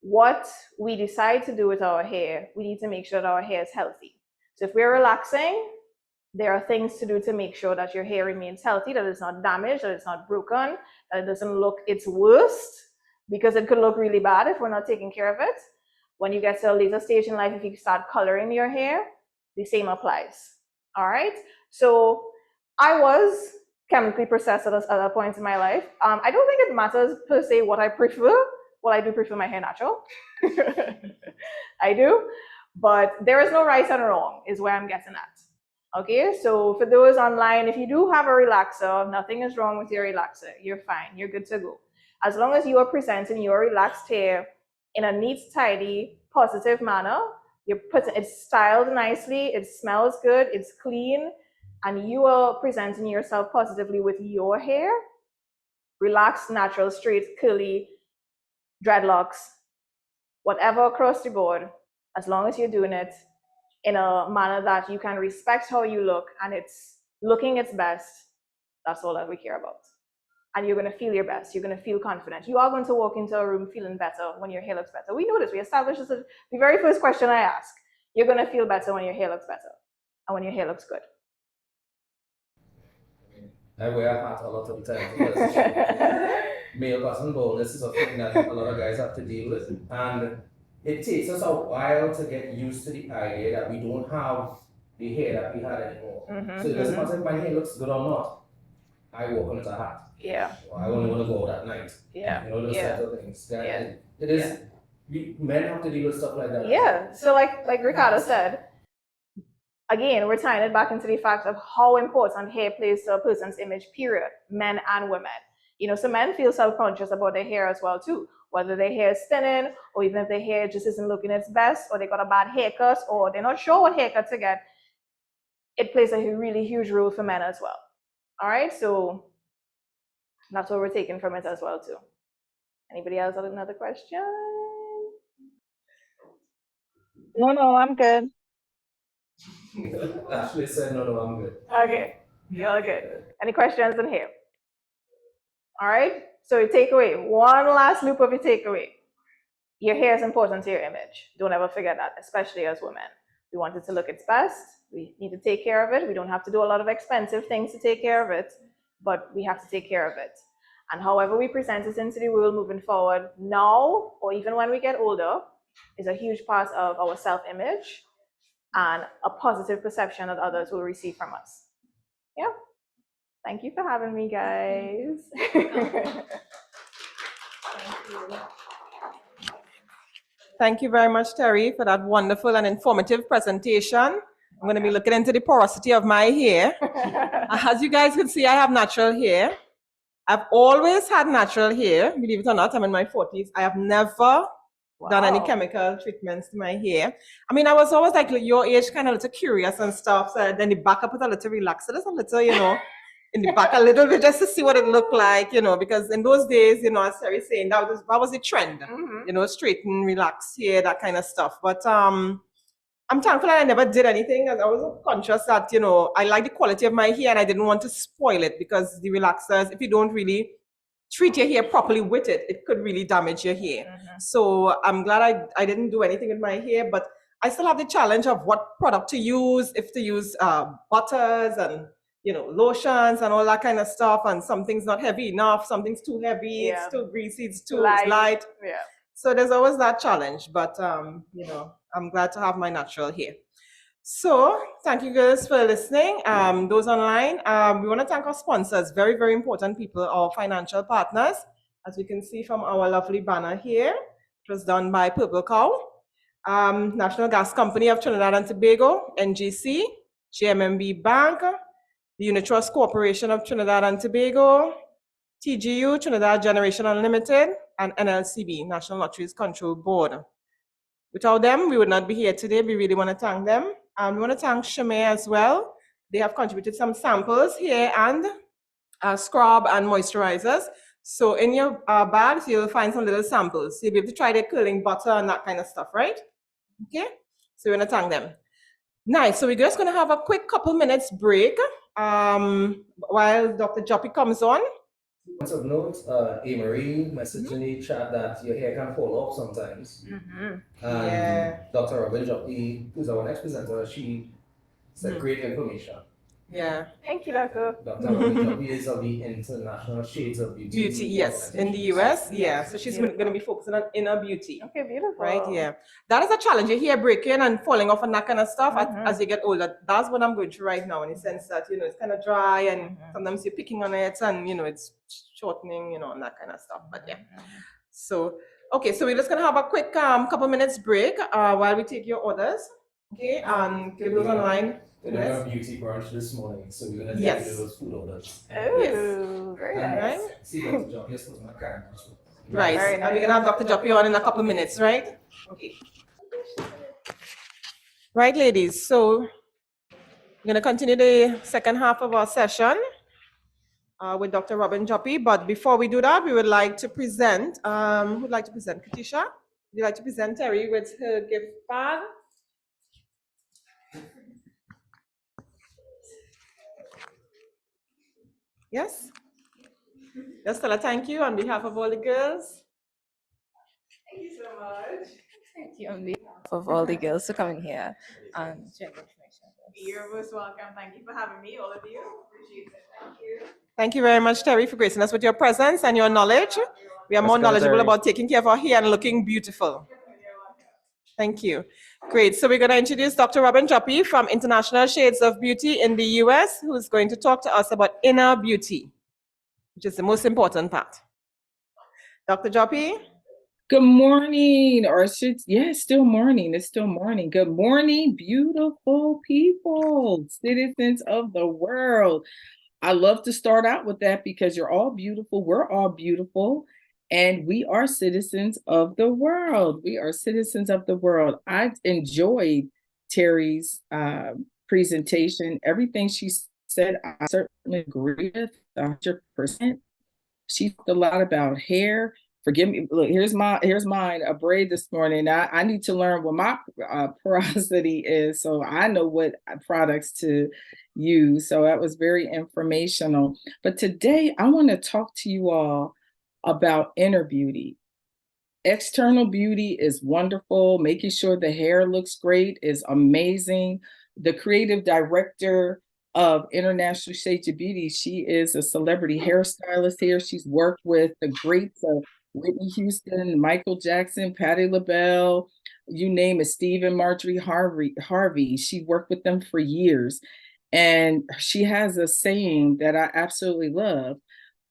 what we decide to do with our hair, we need to make sure that our hair is healthy. So if we're relaxing, there are things to do to make sure that your hair remains healthy, that it's not damaged, that it's not broken, that it doesn't look its worst, because it could look really bad if we're not taking care of it. When you get to a later stage in life, if you start coloring your hair, the same applies, all right? So I was chemically processed at other points in my life. I don't think it matters per se what I prefer. Well, I do prefer my hair natural. I do, but there is no right and wrong is where I'm getting at. Okay, so for those online, if you do have a relaxer, nothing is wrong with your relaxer. You're fine, you're good to go. As long as you are presenting your relaxed hair in a neat, tidy, positive manner, it's styled nicely, it smells good, it's clean, and you are presenting yourself positively with your hair, relaxed, natural, straight, curly, dreadlocks, whatever across the board, as long as you're doing it in a manner that you can respect how you look and it's looking its best, that's all that we care about. And you're going to feel your best. You're going to feel confident. You are going to walk into a room feeling better when your hair looks better. We know this. We established this. The very first question I ask, you're going to feel better when your hair looks better and when your hair looks good. I wear a hat a lot of the time because male pattern baldness is a thing that a lot of guys have to deal with. And it takes us a while to get used to the idea that we don't have the hair that we had anymore. So it doesn't matter if my hair looks good or not. I walk on with a hat. Yeah. Or I only want to go out at night. Yeah. You know, those types of things. It is. Men have to deal with stuff like that. Yeah. So like Ricardo said, again, we're tying it back into the fact of how important hair plays to a person's image, period, men and women. You know, so men feel self-conscious about their hair as well too, whether their hair is thinning or even if their hair just isn't looking its best or they got a bad haircut or they're not sure what haircut to get. It plays a really huge role for men as well. All right, so that's what we're taking from it as well too. Anybody else have another question? No, I'm good. Ashley said, no, I'm good. Okay, you're good. Any questions in here? All right, so your takeaway, one last loop of your takeaway. Your hair is important to your image. Don't ever forget that, especially as women. We want it to look its best. We need to take care of it. We don't have to do a lot of expensive things to take care of it, but we have to take care of it. And however we present it into the world moving forward now, or even when we get older, is a huge part of our self-image and a positive perception that others will receive from us. Yeah. Thank you for having me, guys. Thank you very much, Terry, for that wonderful and informative presentation. I'm going to be looking into the porosity of my hair. As you guys can see, I have natural hair. I've always had natural hair, believe it or not. I'm in my 40s. I have never done any chemical treatments to my hair. I mean, I was always like your age, kind of a little curious and stuff. So then the back I put a little relaxed. So there's a little, you know, in the back a little bit just to see what it looked like, you know, because in those days, you know, as Terry's saying, that was the trend, you know, straighten, relax hair, that kind of stuff. But I'm thankful that I never did anything, as I was conscious that, you know, I like the quality of my hair and I didn't want to spoil it, because the relaxers, if you don't really treat your hair properly with it, it could really damage your hair. So I'm glad I didn't do anything with my hair, but I still have the challenge of what product to use, if to use butters and, you know, lotions and all that kind of stuff. And something's not heavy enough, something's too heavy, it's too greasy, it's too light. Yeah. So there's always that challenge, but you know, I'm glad to have my natural hair. So thank you girls for listening. Those online, we want to thank our sponsors, very, very important people, our financial partners, as we can see from our lovely banner here. It was done by Purple Cow, National Gas Company of Trinidad and Tobago, NGC, GMMB Bank, the Unit Trust Corporation of Trinidad and Tobago, TGU, Trinidad Generation Unlimited, and NLCB, National Lotteries Control Board. Without them, we would not be here today. We really want to thank them. We want to thank Chimming as well. They have contributed some samples here and scrub and moisturizers. So in your bags, you'll find some little samples. You'll be able to try their curling butter and that kind of stuff, right? Okay, so we want to thank them. Nice, so we're just going to have a quick couple minutes break while Dr. Joppy comes on. Of note, Ivory messaged in the chat that your hair can fall off sometimes. And Dr. Robyn Joppy, who's our next presenter, she said great information. Yeah. Thank you, Doctor. Dr. Robyn Joppy is of the International Shades of Beauty. Beauty, yes, in the US, yeah. So she's going to be focusing on inner beauty. Okay, beautiful. Right, yeah. That is a challenge. Your hair breaking and falling off and that kind of stuff as you get older. That's what I'm going through right now, in the sense that, you know, it's kind of dry and sometimes you're picking on it and, you know, it's shortening, you know, and that kind of stuff. But yeah. So, okay, so we're just going to have a quick couple minutes break while we take your orders. Okay, and give those online. We're doing a beauty brunch this morning, so we're going to take those food orders. Oh, very nice. See Dr. Joppy, yes, my camera. Right, and we're going to have Dr. Joppy on in a couple minutes, right? Okay. Right, ladies, so we're going to continue the second half of our session with Dr. Robyn Joppy. But before we do that, we would like to present, who would like to present? Katisha? Would you like to present Terry with her gift bag? Yes? Just tell her thank you on behalf of all the girls. Thank you so much. Thank you on behalf of all the girls for coming here and sharing information. You're most welcome. Thank you for having me, all of you. Appreciate it. Thank you. Thank you very much, Terry, for gracing us with your presence and your knowledge. We are more knowledgeable about taking care of our hair and looking beautiful. Thank you. Great. So we're going to introduce Dr. Robyn Joppy from International Shades of Beauty in the US, who's going to talk to us about inner beauty, which is the most important part. Dr. Joppy? Good morning, or still morning. It's still morning. Good morning, beautiful people, citizens of the world. I love to start out with that because you're all beautiful. We're all beautiful. And we are citizens of the world. We are citizens of the world. I enjoyed Terry's presentation. Everything she said, I certainly agree with 100%. She talked a lot about hair. Forgive me. Look, here's mine, a braid this morning. I need to learn what my porosity is, so I know what products to use. So that was very informational. But today I want to talk to you all about inner beauty. External beauty is wonderful. Making sure the hair looks great is amazing. The creative director of International Shades of Beauty, she is a celebrity hairstylist here. She's worked with the greats of Whitney Houston, Michael Jackson, Patti LaBelle, you name it, Stephen Marjorie Harvey. She worked with them for years. And she has a saying that I absolutely love.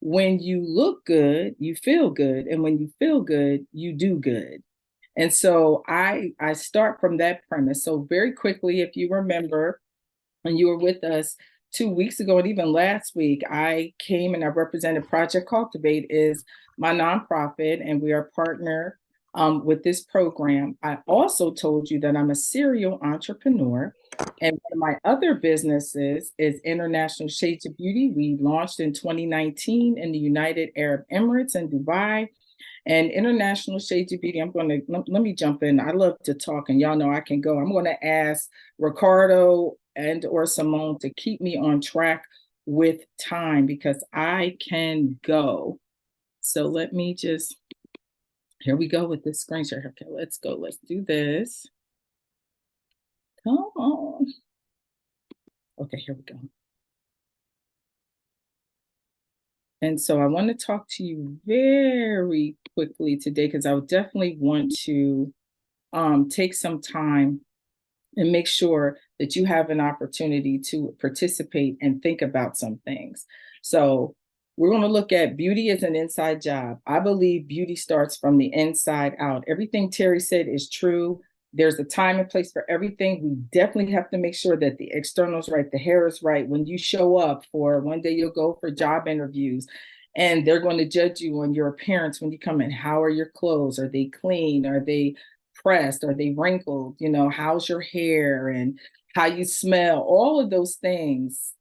When you look good, you feel good. And when you feel good, you do good. And so I start from that premise. So very quickly, if you remember, when you were with us 2 weeks ago, and even last week, I came and I represented Project CULTIVATE, is my nonprofit, and we are partner with this program. I also told you that I'm a serial entrepreneur. And one of my other businesses is International Shades of Beauty. We launched in 2019 in the United Arab Emirates and Dubai. And International Shades of Beauty, let me jump in. I love to talk, and y'all know I can go. I'm going to ask Ricardo and or Simone to keep me on track with time because I can go. So let me just, here we go with this screen share. Okay, let's go. Let's do this. Come on. Okay, here we go. And so I want to talk to you very quickly today because I would definitely want to take some time and make sure that you have an opportunity to participate and think about some things. So we're going to look at beauty as an inside job. I believe beauty starts from the inside out. Everything Terry said is true. There's a time and place for everything. We definitely have to make sure that the external's right, the hair is right. When you show up for, one day you'll go for job interviews and they're going to judge you on your appearance when you come in. How are your clothes? Are they clean? Are they pressed? Are they wrinkled? You know, how's your hair and how you smell? All of those things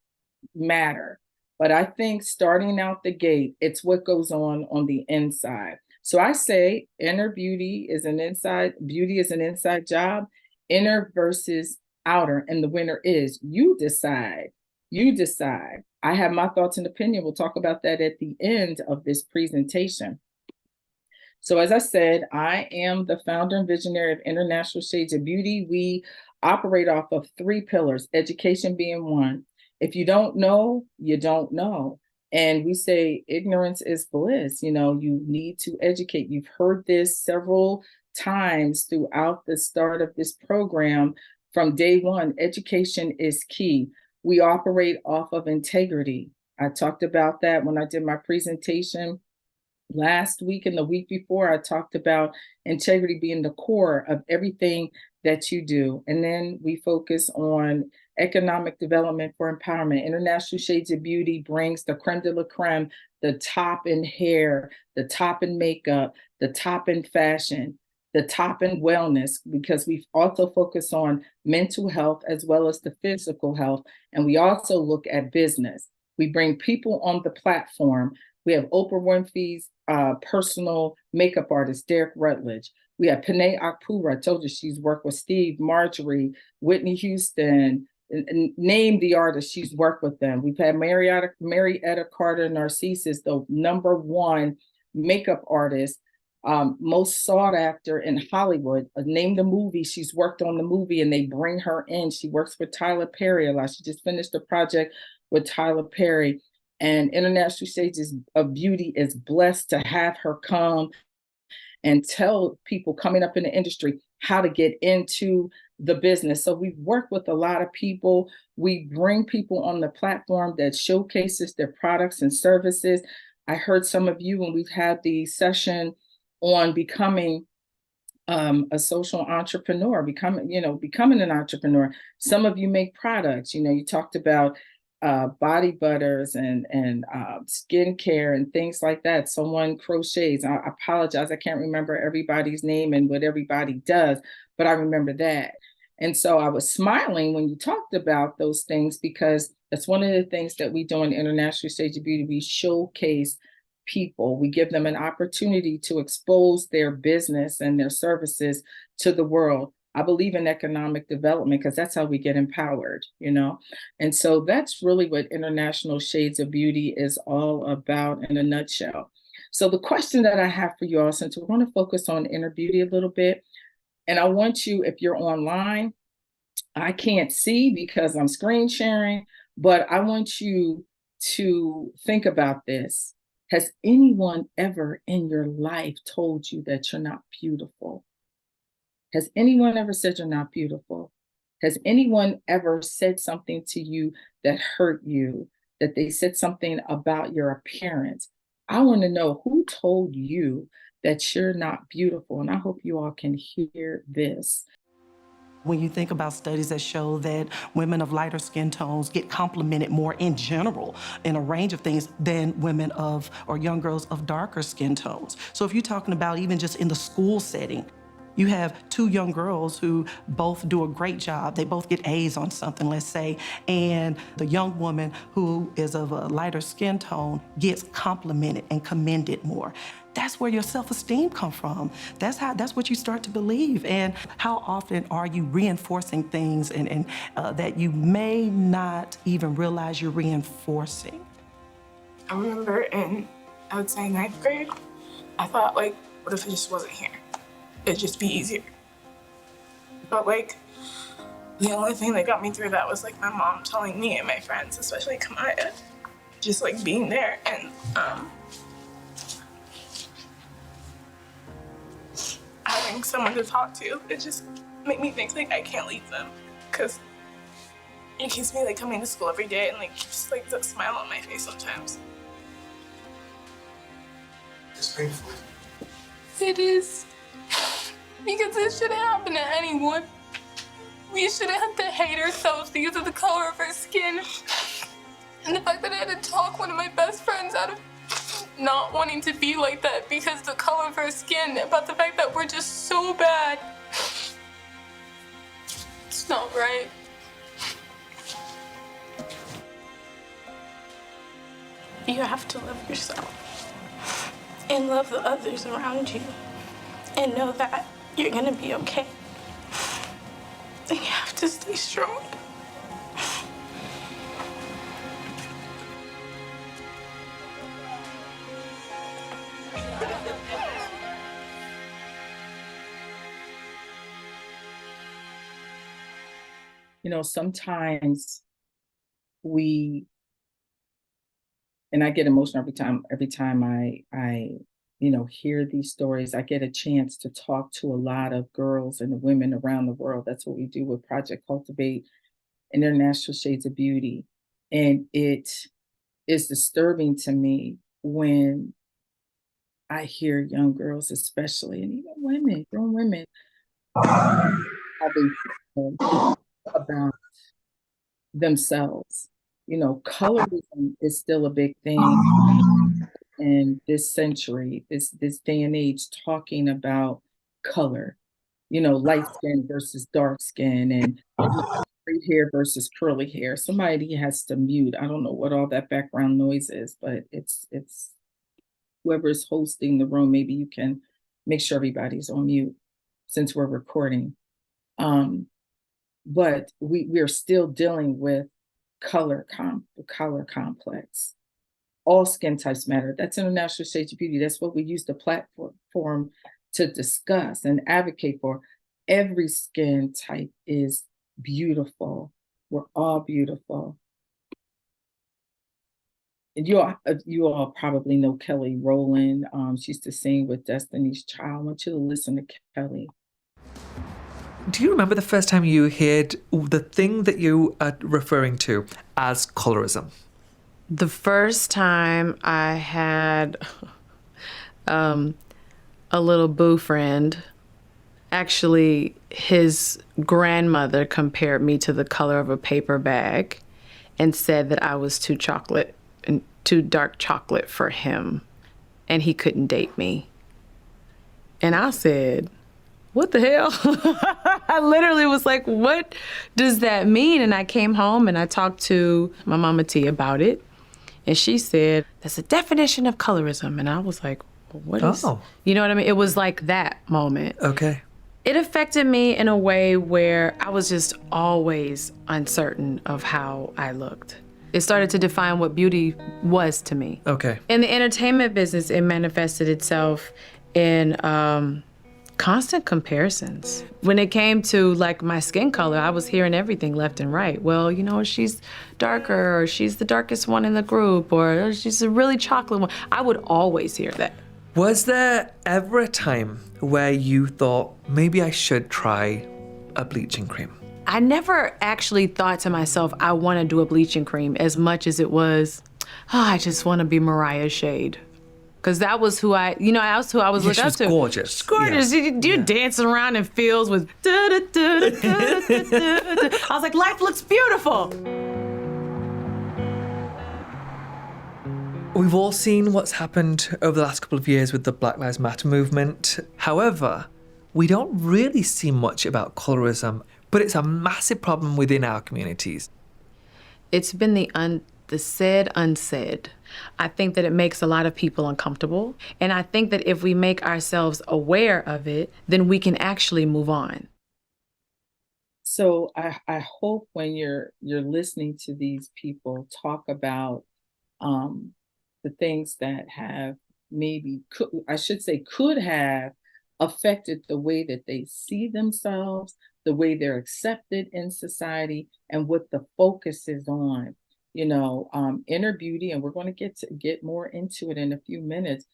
matter. But I think starting out the gate, it's what goes on the inside. So I say beauty is an inside job, inner versus outer. And the winner is you decide. You decide. I have my thoughts and opinion. We'll talk about that at the end of this presentation. So as I said, I am the founder and visionary of International Shades of Beauty. We operate off of 3 pillars, education being one. If you don't know, you don't know. And we say ignorance is bliss. You know, you need to educate. You've heard this several times throughout the start of this program. From day one, education is key. We operate off of integrity. I talked about that when I did my presentation last week and the week before. I talked about integrity being the core of everything that you do. And then we focus on economic development for empowerment. International Shades of Beauty brings the creme de la creme, the top in hair, the top in makeup, the top in fashion, the top in wellness, because we also focus on mental health as well as the physical health. And we also look at business. We bring people on the platform. We have Oprah Winfrey's personal makeup artist, Derek Rutledge. We have Panay Akpura. I told you she's worked with Steve, Marjorie, Whitney Houston, and name the artists, she's worked with them. We've had Marietta Carter Narcissus, the #1 makeup artist, most sought after in Hollywood. Name the movie, she's worked on the movie and they bring her in. She works with Tyler Perry a lot. She just finished a project with Tyler Perry. And International Shades of Beauty is blessed to have her come and tell people coming up in the industry how to get into the business. So we've worked with a lot of people. We bring people on the platform that showcases their products and services. I heard some of you when we've had the session on becoming a social entrepreneur, becoming an entrepreneur. Some of you make products. You talked about body butters and skincare and things like that. Someone crochets. I apologize, I can't remember everybody's name and what everybody does, but I remember that. And so I was smiling when you talked about those things because that's one of the things that we do in International Shades of Beauty. We showcase people. We give them an opportunity to expose their business and their services to the world. I believe in economic development because that's how we get empowered, And so that's really what International Shades of Beauty is all about in a nutshell. So the question that I have for you all, since we're going to focus on inner beauty a little bit, and I want you, if you're online, I can't see because I'm screen sharing, but I want you to think about this. Has anyone ever in your life told you that you're not beautiful? Has anyone ever said you're not beautiful? Has anyone ever said something to you that hurt you, that they said something about your appearance? I want to know who told you that you're not beautiful, and I hope you all can hear this. When you think about studies that show that women of lighter skin tones get complimented more in general in a range of things than women or young girls of darker skin tones. So if you're talking about even just in the school setting, You have two young girls who both do a great job. They both get A's on something, let's say, and the young woman who is of a lighter skin tone gets complimented and commended more. That's where your self-esteem comes from. That's what you start to believe. And how often are you reinforcing things and that you may not even realize you're reinforcing? I remember I would say 9th grade, I thought, like, what if it just wasn't here? It'd just be easier. But, like, the only thing that got me through that was, like, my mom telling me and my friends, especially Kamaya, just, like, being there and having someone to talk to. It just made me think, like, I can't leave them, because it keeps me, like, coming to school every day and, like, just, like, the smile on my face sometimes. It's painful. It is. Because it shouldn't happen to anyone. We shouldn't have to hate ourselves because of the color of our skin. And the fact that I had to talk one of my best friends out of not wanting to be like that because the color of our skin, about the fact that we're just so bad. It's not right. You have to love yourself and love the others around you and know that you're gonna be okay. And you have to stay strong. You know, sometimes and I get emotional every time I hear these stories. I get a chance to talk to a lot of girls and women around the world. That's what we do with Project Cultivate and International Shades of Beauty. And it is disturbing to me when I hear young girls, especially, and even women, grown women, how they feel about themselves. You know, colorism is still a big thing in this century, this day and age, talking about color, light skin versus dark skin and straight hair versus curly hair. Somebody has to mute. I don't know what all that background noise is, but it's whoever is hosting the room, maybe you can make sure everybody's on mute since we're recording. But we are still dealing with color complex. All skin types matter. That's International Shades of Beauty. That's what we use the platform to discuss and advocate for. Every skin type is beautiful. We're all beautiful. And you all probably know Kelly Rowland. She used to sing with Destiny's Child. I want you to listen to Kelly. Do you remember the first time you heard the thing that you are referring to as colorism? The first time I had a little boo friend, actually his grandmother compared me to the color of a paper bag and said that I was too dark chocolate for him and he couldn't date me. And I said, what the hell? I literally was like, what does that mean? And I came home and I talked to my mama T about it. And she said, that's a definition of colorism. And I was like, what is, you know what I mean? It was like that moment. Okay. It affected me in a way where I was just always uncertain of how I looked. It started to define what beauty was to me. Okay. In the entertainment business, it manifested itself in constant comparisons. When it came to like my skin color, I was hearing everything left and right. Well, she's darker, or she's the darkest one in the group, or she's a really chocolate one. I would always hear that. Was there ever a time where you thought, maybe I should try a bleaching cream? I never actually thought to myself, I want to do a bleaching cream, as much as it was, I just want to be Mariah's shade. Because that was who I was looking up to. Gorgeous. She's gorgeous. Yeah. You're dancing around in fields with I was like, life looks beautiful. We've all seen what's happened over the last couple of years with the Black Lives Matter movement. However, we don't really see much about colorism, but it's a massive problem within our communities. It's been the said unsaid. I think that it makes a lot of people uncomfortable. And I think that if we make ourselves aware of it, then we can actually move on. So I hope when you're listening to these people talk about the things that have could have affected the way that they see themselves, the way they're accepted in society, and what the focus is on. Inner beauty, and we're going to get more into it in a few minutes.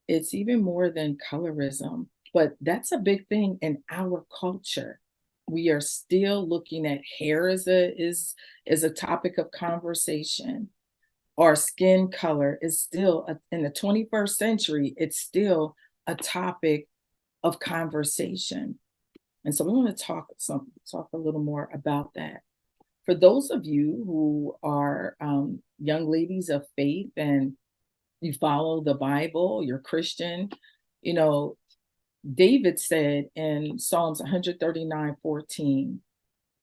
It's even more than colorism, but that's a big thing in our culture. We are still looking at hair as a topic of conversation. Or skin color is still in the 21st century, it's still a topic of conversation. And so we want to talk a little more about that. For those of you who are young ladies of faith and you follow the Bible, you're Christian, David said in Psalms 139:14,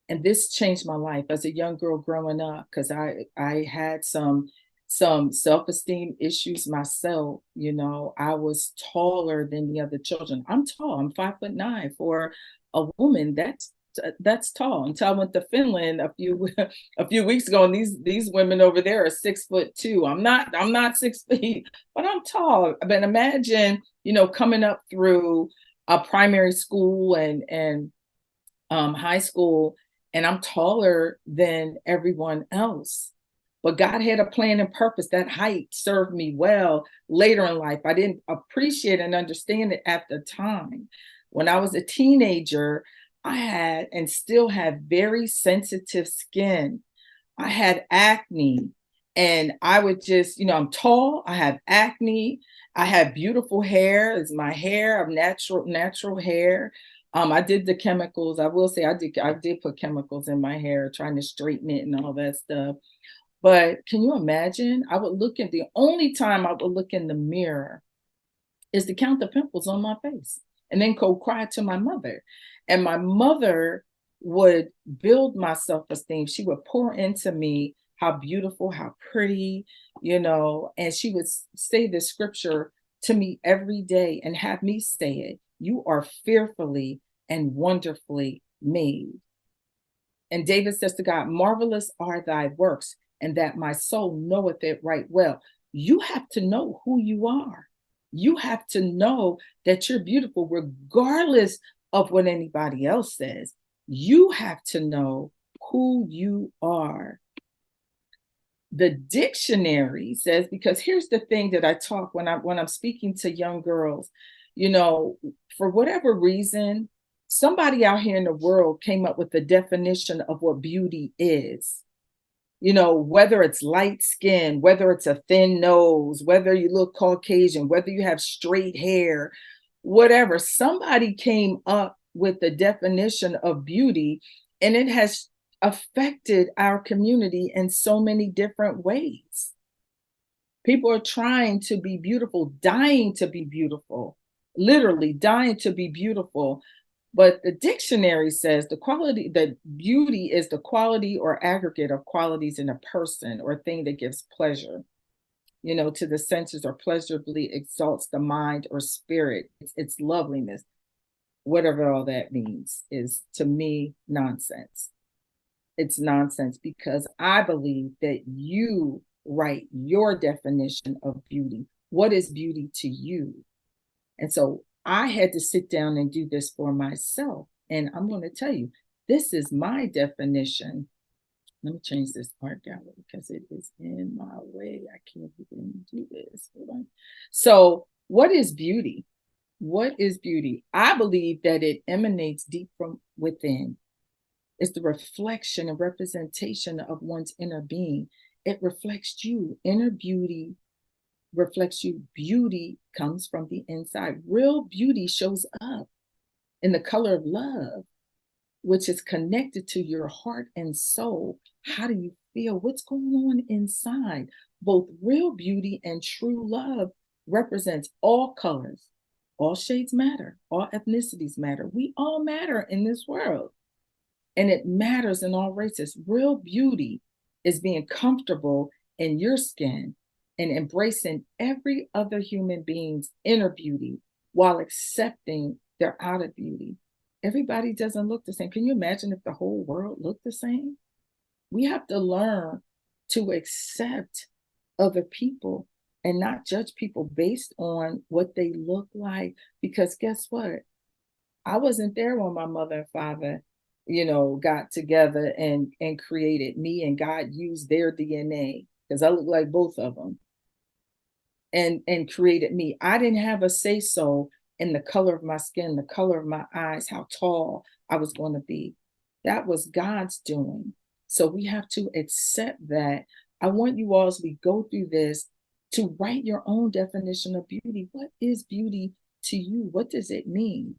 and this changed my life as a young girl growing up, because I had some self-esteem issues myself. I was taller than the other children. I'm tall. I'm 5'9" for a woman. That's tall. Until I went to Finland a few weeks ago, and these women over there are 6'2". I'm not 6 feet, but I'm tall. But imagine, coming up through a primary school and high school, and I'm taller than everyone else. But God had a plan and purpose. That height served me well later in life. I didn't appreciate and understand it at the time. When I was a teenager, I had and still have very sensitive skin. I had acne, and I would just, I'm tall, I have acne, I have beautiful hair. It's my hair, I'm natural hair. I did the chemicals. I will say I did put chemicals in my hair, trying to straighten it and all that stuff. But can you imagine? The only time I would look in the mirror is to count the pimples on my face and then go cry to my mother. And my mother would build my self-esteem. She would pour into me how beautiful, how pretty, and she would say the scripture to me every day and have me say it. You are fearfully and wonderfully made. And David says to God, marvelous are thy works, and that my soul knoweth it right well. You have to know who you are. You have to know that you're beautiful, regardless of what anybody else says. You have to know who you are. The dictionary says, because here's the thing that I talk when I'm speaking to young girls, for whatever reason, somebody out here in the world came up with the definition of what beauty is. Whether it's light skin, whether it's a thin nose, whether you look Caucasian, whether you have straight hair, whatever, somebody came up with the definition of beauty, and it has affected our community in so many different ways. People are trying to be beautiful, dying to be beautiful, literally dying to be beautiful. But the dictionary says that beauty is the quality or aggregate of qualities in a person or thing that gives pleasure, to the senses, or pleasurably exalts the mind or spirit. It's loveliness. Whatever all that means is, to me, nonsense. It's nonsense, because I believe that you write your definition of beauty. What is beauty to you? And so I had to sit down and do this for myself. And I'm going to tell you, this is my definition. Let me change this art gallery because it is in my way. I can't even do this. Hold on. So what is beauty? What is beauty? I believe that it emanates deep from within. It's the reflection and representation of one's inner being. It reflects you. Inner beauty reflects you. Beauty comes from the inside. Real beauty shows up in the color of love, which is connected to your heart and soul. How do you feel? What's going on inside? Both real beauty and true love represents all colors, All shades matter. All ethnicities matter. We all matter in this world. And it matters in all races. Real beauty is being comfortable in your skin and embracing every other human being's inner beauty while accepting their outer beauty. Everybody doesn't look the same. Can you imagine if the whole world looked the same? We have to learn to accept other people and not judge people based on what they look like. Because guess what? I wasn't there when my mother and father, got together and created me, and God used their DNA, because I look like both of them, and created me. I didn't have a say so in the color of my skin, the color of my eyes, how tall I was going to be. That was God's doing. So we have to accept that. I want you all, as we go through this, to write your own definition of beauty. What is beauty to you? What does it mean?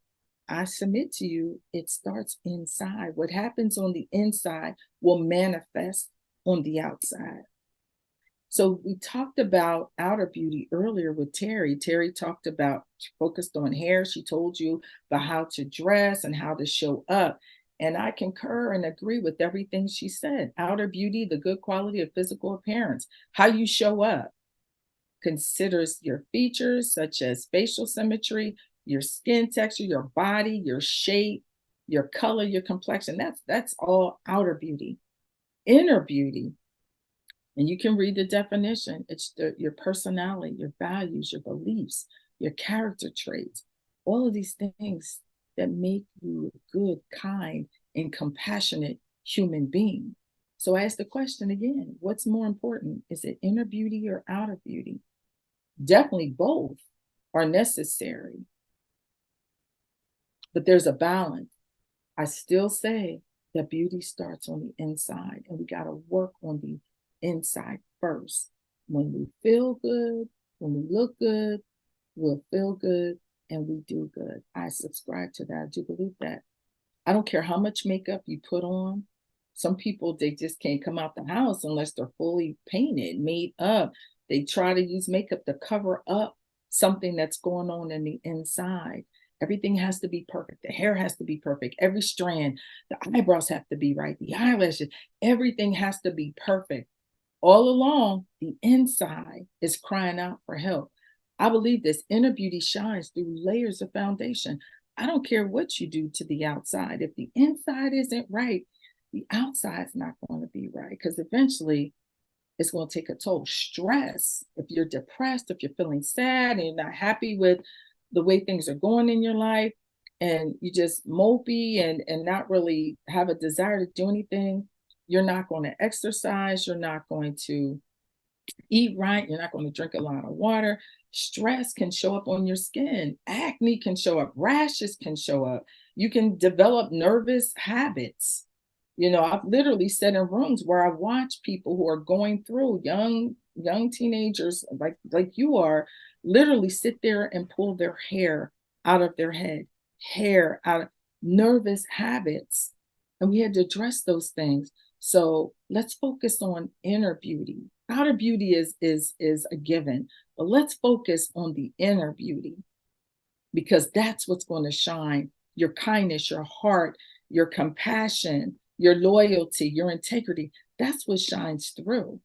I submit to you, it starts inside. What happens on the inside will manifest on the outside. So we talked about outer beauty earlier with Terry. Terry talked about, she focused on hair. She told you about how to dress and how to show up. And I concur and agree with everything she said. Outer beauty, the good quality of physical appearance, how you show up, considers your features such as facial symmetry, your skin texture, your body, your shape, your color, your complexion. That's all outer beauty. Inner beauty, and you can read the definition. It's your personality, your values, your beliefs, your character traits, all of these things that make you a good, kind, and compassionate human being. So I ask the question again, what's more important? Is it inner beauty or outer beauty? Definitely both are necessary, but there's a balance. I still say that beauty starts on the inside, and we got to work on the inside first. When we feel good, when we look good, we'll feel good and we do good. I subscribe to that. I do believe that. I don't care how much makeup you put on. Some people, they just can't come out the house unless they're fully painted, made up. They try to use makeup to cover up something that's going on in the inside. Everything has to be perfect. The hair has to be perfect. Every strand, the eyebrows have to be right. The eyelashes, everything has to be perfect. All along, the inside is crying out for help. I believe this inner beauty shines through layers of foundation. I don't care what you do to the outside. If the inside isn't right, the outside's not going to be right, because eventually it's going to take a toll. Stress, if you're depressed, if you're feeling sad and you're not happy with the way things are going in your life, and you just mopey and not really have a desire to do anything, you're not going to exercise, you're not going to eat right, you're not going to drink a lot of water. Stress can show up on your skin. Acne can show up. Rashes can show up. You can develop nervous habits. I've literally sat in rooms where I watch people who are going through, young teenagers like you are, literally sit there and pull their hair out of their head, hair out of nervous habits. And we had to address those things. So let's focus on inner beauty. Outer beauty is a given, but let's focus on the inner beauty, because that's what's going to shine. Your kindness, your heart, your compassion, your loyalty, your integrity, that's what shines through.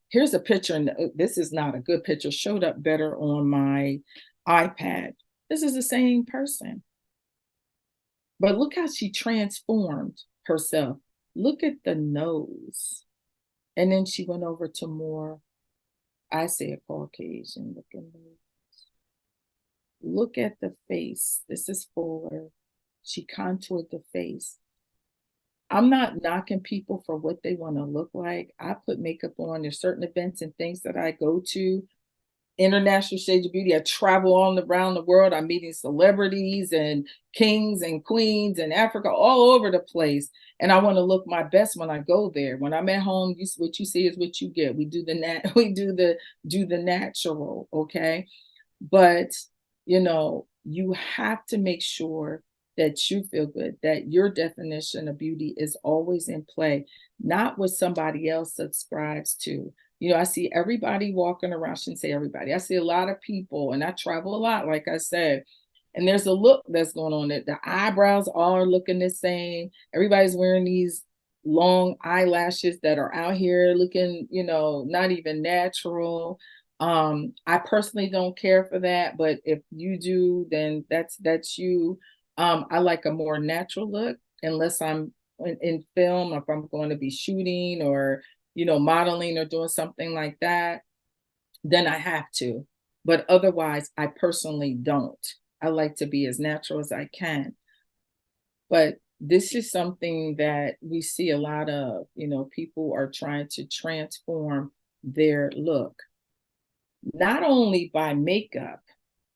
Here's a picture, and this is not a good picture, showed up better on my iPad. This is the same person. But look how she transformed herself. Look at the nose. And then she went over to more, I say, a Caucasian looking nose. Look at the face. This is fuller. She contoured the face. I'm not knocking people for what they want to look like. I put makeup on. There's certain events and things that I go to. International Shades of Beauty. I travel all around the world. I'm meeting celebrities and kings and queens in Africa, all over the place. And I want to look my best when I go there. When I'm at home, what you see is what you get. We do the natural, okay? But you have to make sure that you feel good, that your definition of beauty is always in play, not what somebody else subscribes to. I see everybody walking around, I shouldn't say everybody. I see a lot of people, and I travel a lot, like I said, And there's a look that's going on that the eyebrows all are looking the same. Everybody's wearing these long eyelashes that are out here looking, not even natural. I personally don't care for that, but if you do, then that's you. I like a more natural look, unless I'm in film, if I'm going to be shooting or, modeling or doing something like that, then I have to. But otherwise, I personally don't. I like to be as natural as I can. But this is something that we see a lot of, people are trying to transform their look, not only by makeup,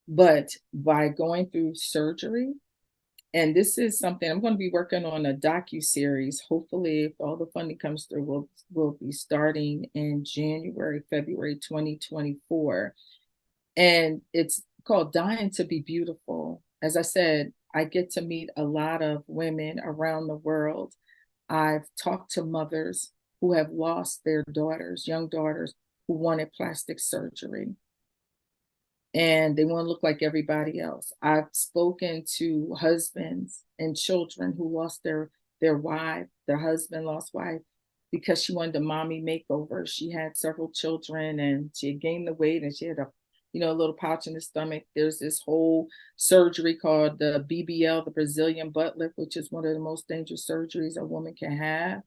but by going through surgery. And this is something I'm going to be working on, a docu-series. Hopefully, if all the funding comes through, we'll be starting in February 2024. And it's called Dying to Be Beautiful. As I said, I get to meet a lot of women around the world. I've talked to mothers who have lost their daughters, young daughters, who wanted plastic surgery. And they want to look like everybody else. I've spoken to husbands and children who lost their wife. Their husband lost wife because she wanted a mommy makeover. She had several children and she had gained the weight and she had a little pouch in the stomach. There's this whole surgery called the BBL, the Brazilian butt lift, which is one of the most dangerous surgeries a woman can have.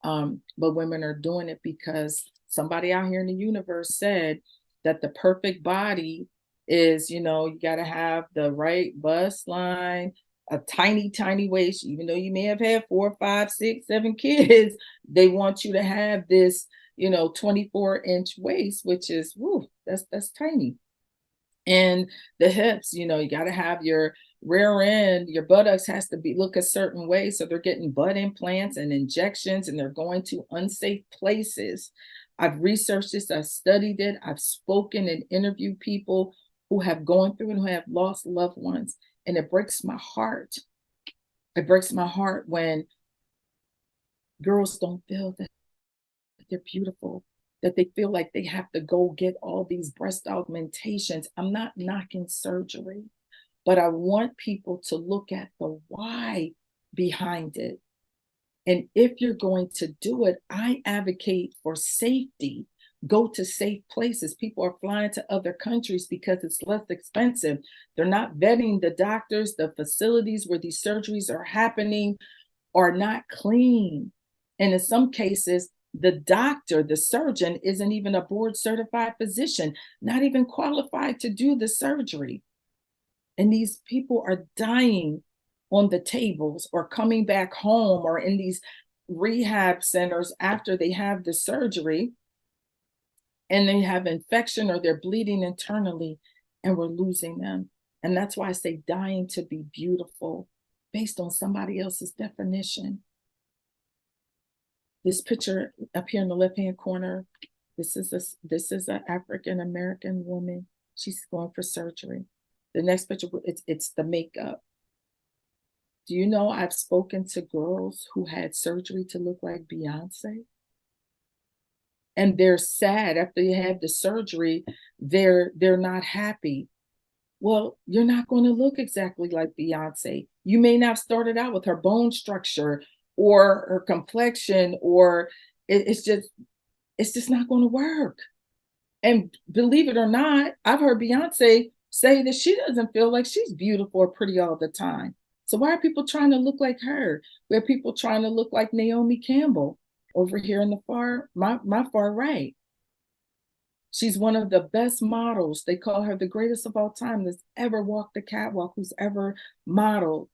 But women are doing it because somebody out here in the universe said that the perfect body is, you got to have the right bust line, a tiny, tiny waist. Even though you may have had 4, 5, 6, 7 kids, they want you to have this, 24-inch waist, which is, that's tiny. And the hips, you got to have your rear end, your buttocks has to look a certain way. So they're getting butt implants and injections and they're going to unsafe places. I've researched this, I've studied it, I've spoken and interviewed people who have gone through and who have lost loved ones. And it breaks my heart. It breaks my heart when girls don't feel that they're beautiful, that they feel like they have to go get all these breast augmentations. I'm not knocking surgery, but I want people to look at the why behind it. And if you're going to do it, I advocate for safety. Go to safe places. People are flying to other countries because it's less expensive. They're not vetting the doctors. The facilities where these surgeries are happening are not clean. And in some cases, the doctor, the surgeon, isn't even a board certified physician, not even qualified to do the surgery. And these people are dying on the tables or coming back home or in these rehab centers after they have the surgery and they have infection or they're bleeding internally and we're losing them. And that's why I say dying to be beautiful based on somebody else's definition. This picture up here in the left-hand corner, this is an African-American woman. She's going for surgery. The next picture, it's the makeup. Do you know I've spoken to girls who had surgery to look like Beyonce? And they're sad after they have the surgery, they're not happy. Well, you're not going to look exactly like Beyonce. You may not have started out with her bone structure or her complexion, or it's just not going to work. And believe it or not, I've heard Beyonce say that she doesn't feel like she's beautiful or pretty all the time. So why are people trying to look like her? Where are people trying to look like Naomi Campbell over here in the my far right? She's one of the best models. They call her the greatest of all time that's ever walked the catwalk, who's ever modeled.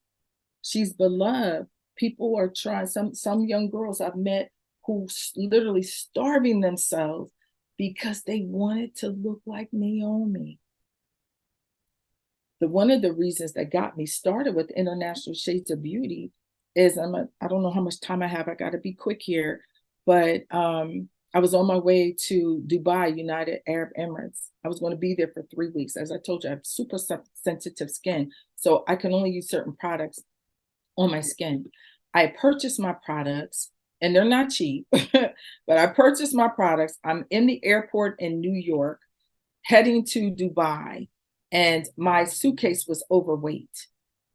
She's beloved. People are trying, some young girls I've met who literally starving themselves because they wanted to look like Naomi. One of the reasons that got me started with International Shades of Beauty is I don't know how much time I have. I got to be quick here, but I was on my way to Dubai, United Arab Emirates. I was going to be there for 3 weeks. As I told you, I have super sensitive skin, so I can only use certain products on my skin. I purchased my products, and they're not cheap, but I purchased my products. I'm in the airport in New York, heading to Dubai. and my suitcase was overweight.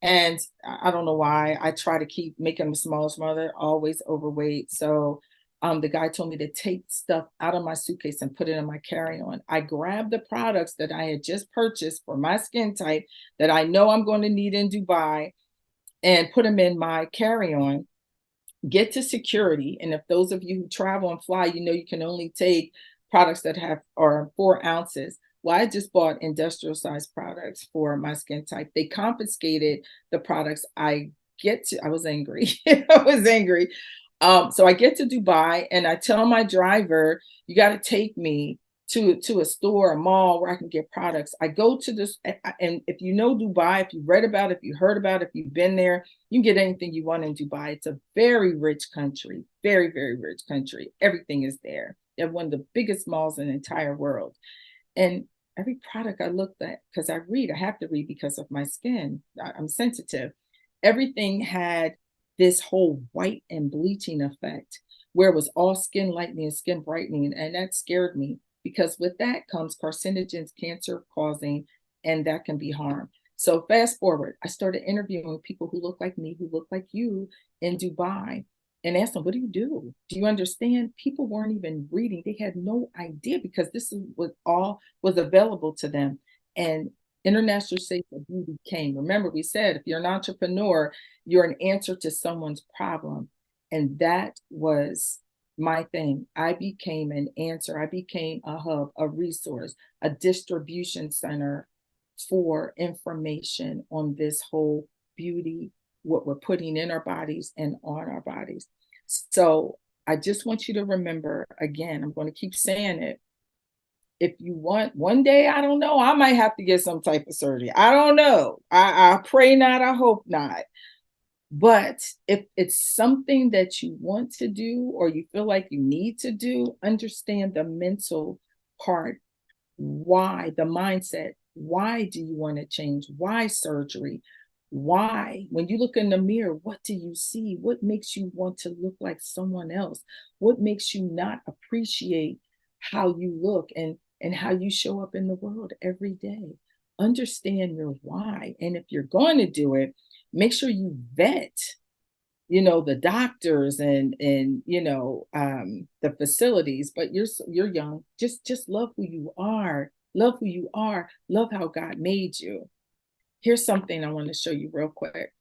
And I don't know why. I try to keep making them smaller, they're always overweight. So the guy told me to take stuff out of my suitcase and put it in my carry-on. I grabbed the products that I had just purchased for my skin type that I know I'm going to need in Dubai and put them in my carry-on, get to security. And if those of you who travel and fly, you know you can only take products that are 4 ounces. Well, I just bought industrial size products for my skin type. They confiscated the products. I was angry. I was angry. So I get to Dubai and I tell my driver, you got to take me to a store, a mall where I can get products. I go to this, and if you know Dubai, if you read about it, if you heard about it, if you've been there, you can get anything you want in Dubai. It's a very rich country, very, very rich country. Everything is there. They have one of the biggest malls in the entire world. And every product I looked at, because I have to read because of my skin. I'm sensitive. Everything had this whole white and bleaching effect where it was all skin lightening and skin brightening. And that scared me because with that comes carcinogens, cancer causing, and that can be harm. So fast forward, I started interviewing people who look like me, who look like you in Dubai, and asked them, what do you do? Do you understand? People weren't even reading. They had no idea because this is what all was available to them. And International Shades of Beauty came. Remember, we said, if you're an entrepreneur, you're an answer to someone's problem. And that was my thing. I became an answer. I became a hub, a resource, a distribution center for information on this whole beauty, what we're putting in our bodies and on our bodies. So I just want you to remember, again, I'm going to keep saying it. If you want, one day, I don't know, I might have to get some type of surgery. I don't know. I pray not, I hope not. But if it's something that you want to do or you feel like you need to do, understand the mental part. Why? The mindset. Why do you want to change? Why surgery? Why? When you look in the mirror, what do you see? What makes you want to look like someone else? What makes you not appreciate how you look and how you show up in the world every day? Understand your why. And if you're going to do it, make sure you vet, the doctors and the facilities, but you're young. Just love who you are. Love who you are. Love how God made you. Here's something I want to show you real quick.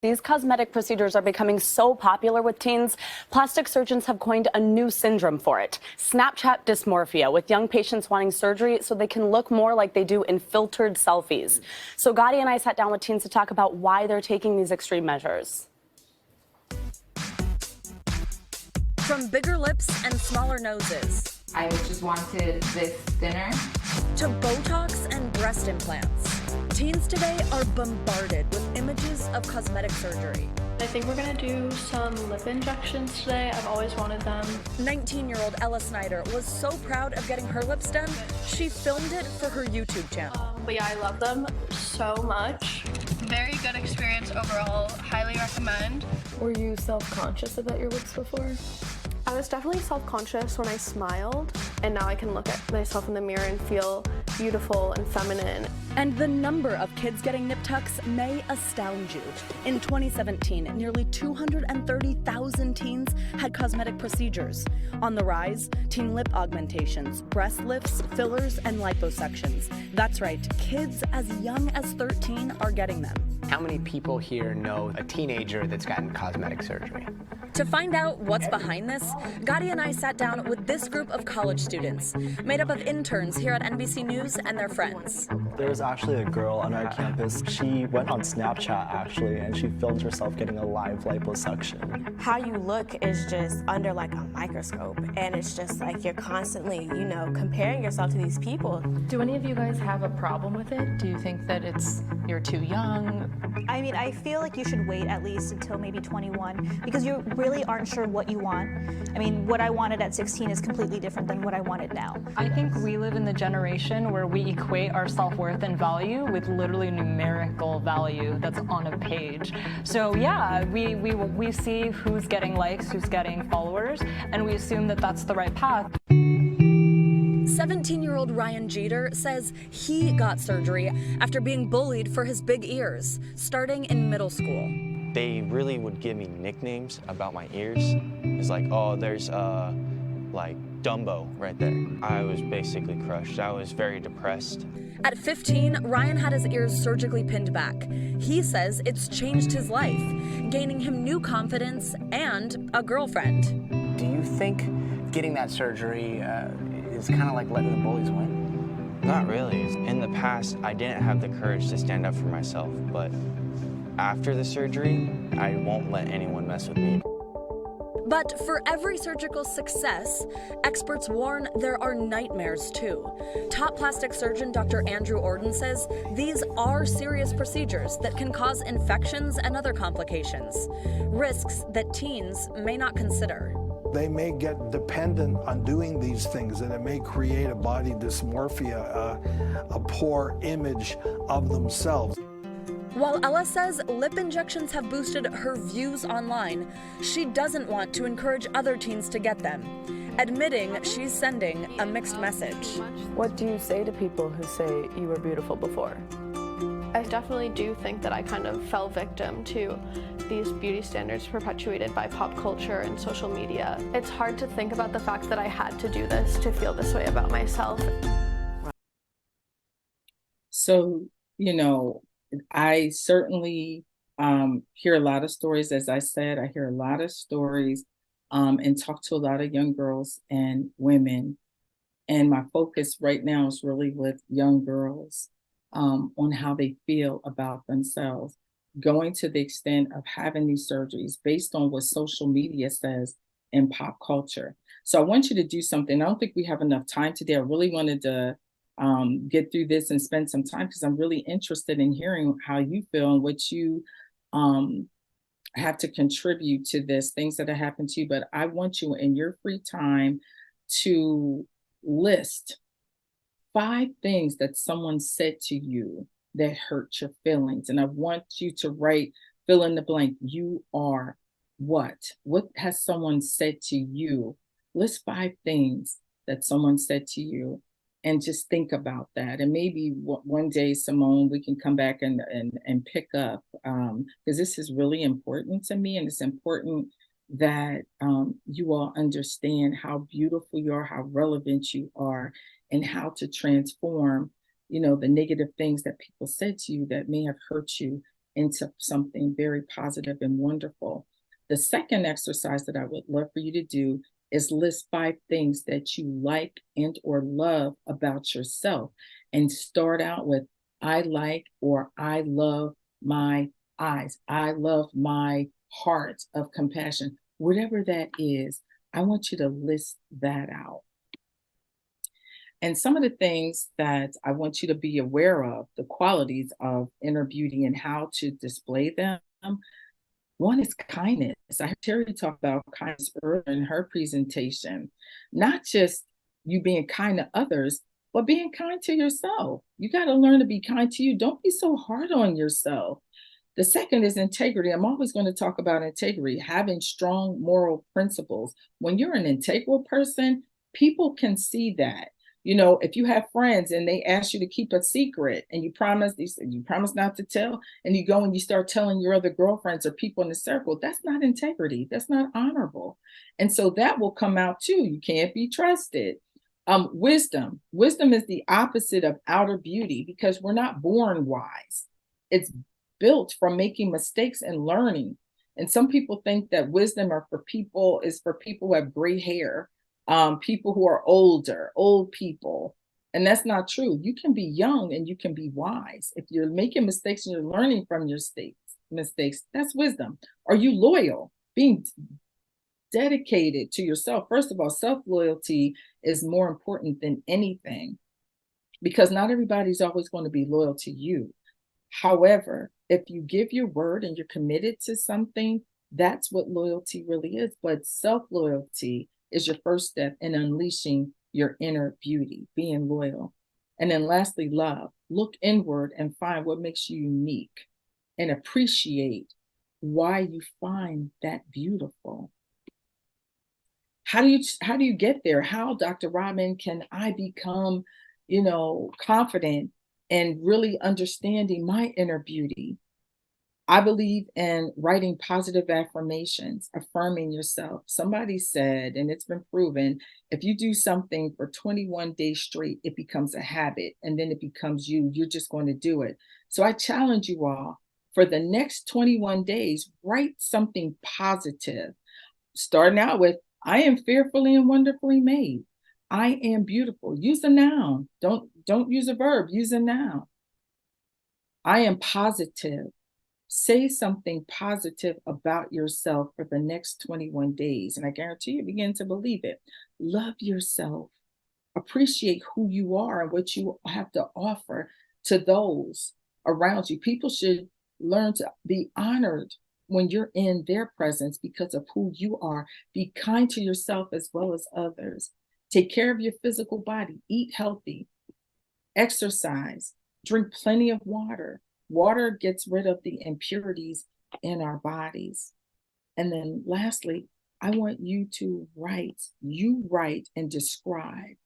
These cosmetic procedures are becoming so popular with teens, plastic surgeons have coined a new syndrome for it, Snapchat dysmorphia, with young patients wanting surgery so they can look more like they do in filtered selfies. So Gotti and I sat down with teens to talk about why they're taking these extreme measures. From bigger lips and smaller noses. I just wanted this thinner. To Botox and breast implants. Teens today are bombarded with images of cosmetic surgery. I think we're gonna do some lip injections today. I've always wanted them. 19-year-old Ella Snyder was so proud of getting her lips done, she filmed it for her YouTube channel. But yeah, I love them so much. Very good experience overall. Highly recommend. Were you self-conscious about your lips before? I was definitely self-conscious when I smiled, and now I can look at myself in the mirror and feel beautiful and feminine. And the number of kids getting nip tucks may astound you. In 2017, nearly 230,000 teens had cosmetic procedures. On the rise, teen lip augmentations, breast lifts, fillers, and liposections. That's right, kids as young as 13 are getting them. How many people here know a teenager that's gotten cosmetic surgery? To find out what's behind this, Gotti and I sat down with this group of college students, made up of interns here at NBC News and their friends. There's actually a girl on our campus. She went on Snapchat, actually, and she filmed herself getting a live liposuction. How you look is just under like a microscope, and it's just like you're constantly, comparing yourself to these people. Do any of you guys have a problem with it? Do you think that you're too young? I mean, I feel like you should wait at least until maybe 21 because you really aren't sure what you want. I mean, what I wanted at 16 is completely different than what I wanted now. I think we live in the generation where we equate our self-worth and value with literally numerical value that's on a page. So yeah, we see who's getting likes, who's getting followers, and we assume that that's the right path. 17-year-old Ryan Jeter says he got surgery after being bullied for his big ears, starting in middle school. They really would give me nicknames about my ears. It's like, oh, there's like Dumbo right there. I was basically crushed. I was very depressed. At 15, Ryan had his ears surgically pinned back. He says it's changed his life, gaining him new confidence and a girlfriend. Do you think getting that surgery is kind of like letting the bullies win? Not really. In the past, I didn't have the courage to stand up for myself, but after the surgery, I won't let anyone mess with me. But for every surgical success, experts warn there are nightmares too. Top plastic surgeon Dr. Andrew Orden says these are serious procedures that can cause infections and other complications, risks that teens may not consider. They may get dependent on doing these things, and it may create a body dysmorphia, a poor image of themselves. While Ella says lip injections have boosted her views online, she doesn't want to encourage other teens to get them, admitting she's sending a mixed message. What do you say to people who say you were beautiful before? I definitely do think that I kind of fell victim to these beauty standards perpetuated by pop culture and social media. It's hard to think about the fact that I had to do this to feel this way about myself. So, you know, I certainly hear a lot of stories. As I said, I hear a lot of stories and talk to a lot of young girls and women. And my focus right now is really with young girls on how they feel about themselves, going to the extent of having these surgeries based on what social media says in pop culture. So I want you to do something. I don't think we have enough time today. I really wanted to get through this and spend some time because I'm really interested in hearing how you feel and what you have to contribute to this, things that have happened to you. But I want you in your free time to list 5 things that someone said to you that hurt your feelings. And I want you to write, fill in the blank. You are what? What has someone said to you? List 5 things that someone said to you. And just think about that. And maybe one day, Simone, we can come back and pick up, because this is really important to me. And it's important that you all understand how beautiful you are, how relevant you are, and how to transform, you know, the negative things that people said to you that may have hurt you into something very positive and wonderful. The second exercise that I would love for you to do is list 5 things that you like and or love about yourself, and start out with I like or I love my eyes. I love my heart of compassion. Whatever that is, I want you to list that out. And some of the things that I want you to be aware of, the qualities of inner beauty and how to display them. One is kindness. I heard Terry talk about kindness earlier in her presentation. Not just you being kind to others, but being kind to yourself. You got to learn to be kind to you. Don't be so hard on yourself. The second is integrity. I'm always going to talk about integrity, having strong moral principles. When you're an integral person, people can see that. You know, if you have friends and they ask you to keep a secret and you promise not to tell, and you go and you start telling your other girlfriends or people in the circle, that's not integrity. That's not honorable. And so that will come out too. You can't be trusted. Wisdom. Wisdom is the opposite of outer beauty because we're not born wise. It's built from making mistakes and learning. And some people think that wisdom is for people who have gray hair. People who are older, old people. And that's not true. You can be young and you can be wise. If you're making mistakes and you're learning from your mistakes, that's wisdom. Are you loyal? Being dedicated to yourself. First of all, self-loyalty is more important than anything because not everybody's always going to be loyal to you. However, if you give your word and you're committed to something, that's what loyalty really is. But self-loyalty is your first step in unleashing your inner beauty, being loyal. And then lastly, love. Look inward and find what makes you unique and appreciate why you find that beautiful. How do you get there? How, Dr. Robyn, can I become, confident and really understanding my inner beauty? I believe in writing positive affirmations, affirming yourself. Somebody said, and it's been proven, if you do something for 21 days straight, it becomes a habit and then it becomes you. You're just going to do it. So I challenge you all, for the next 21 days, write something positive. Starting out with, I am fearfully and wonderfully made. I am beautiful. Use a noun. Don't use a verb. Use a noun. I am positive. Say something positive about yourself for the next 21 days, and I guarantee you begin to believe it. Love yourself. Appreciate who you are and what you have to offer to those around you. People should learn to be honored when you're in their presence because of who you are. Be kind to yourself as well as others. Take care of your physical body. Eat healthy. Exercise. Drink plenty of water. Water gets rid of the impurities in our bodies. And then lastly, I want you to write and describe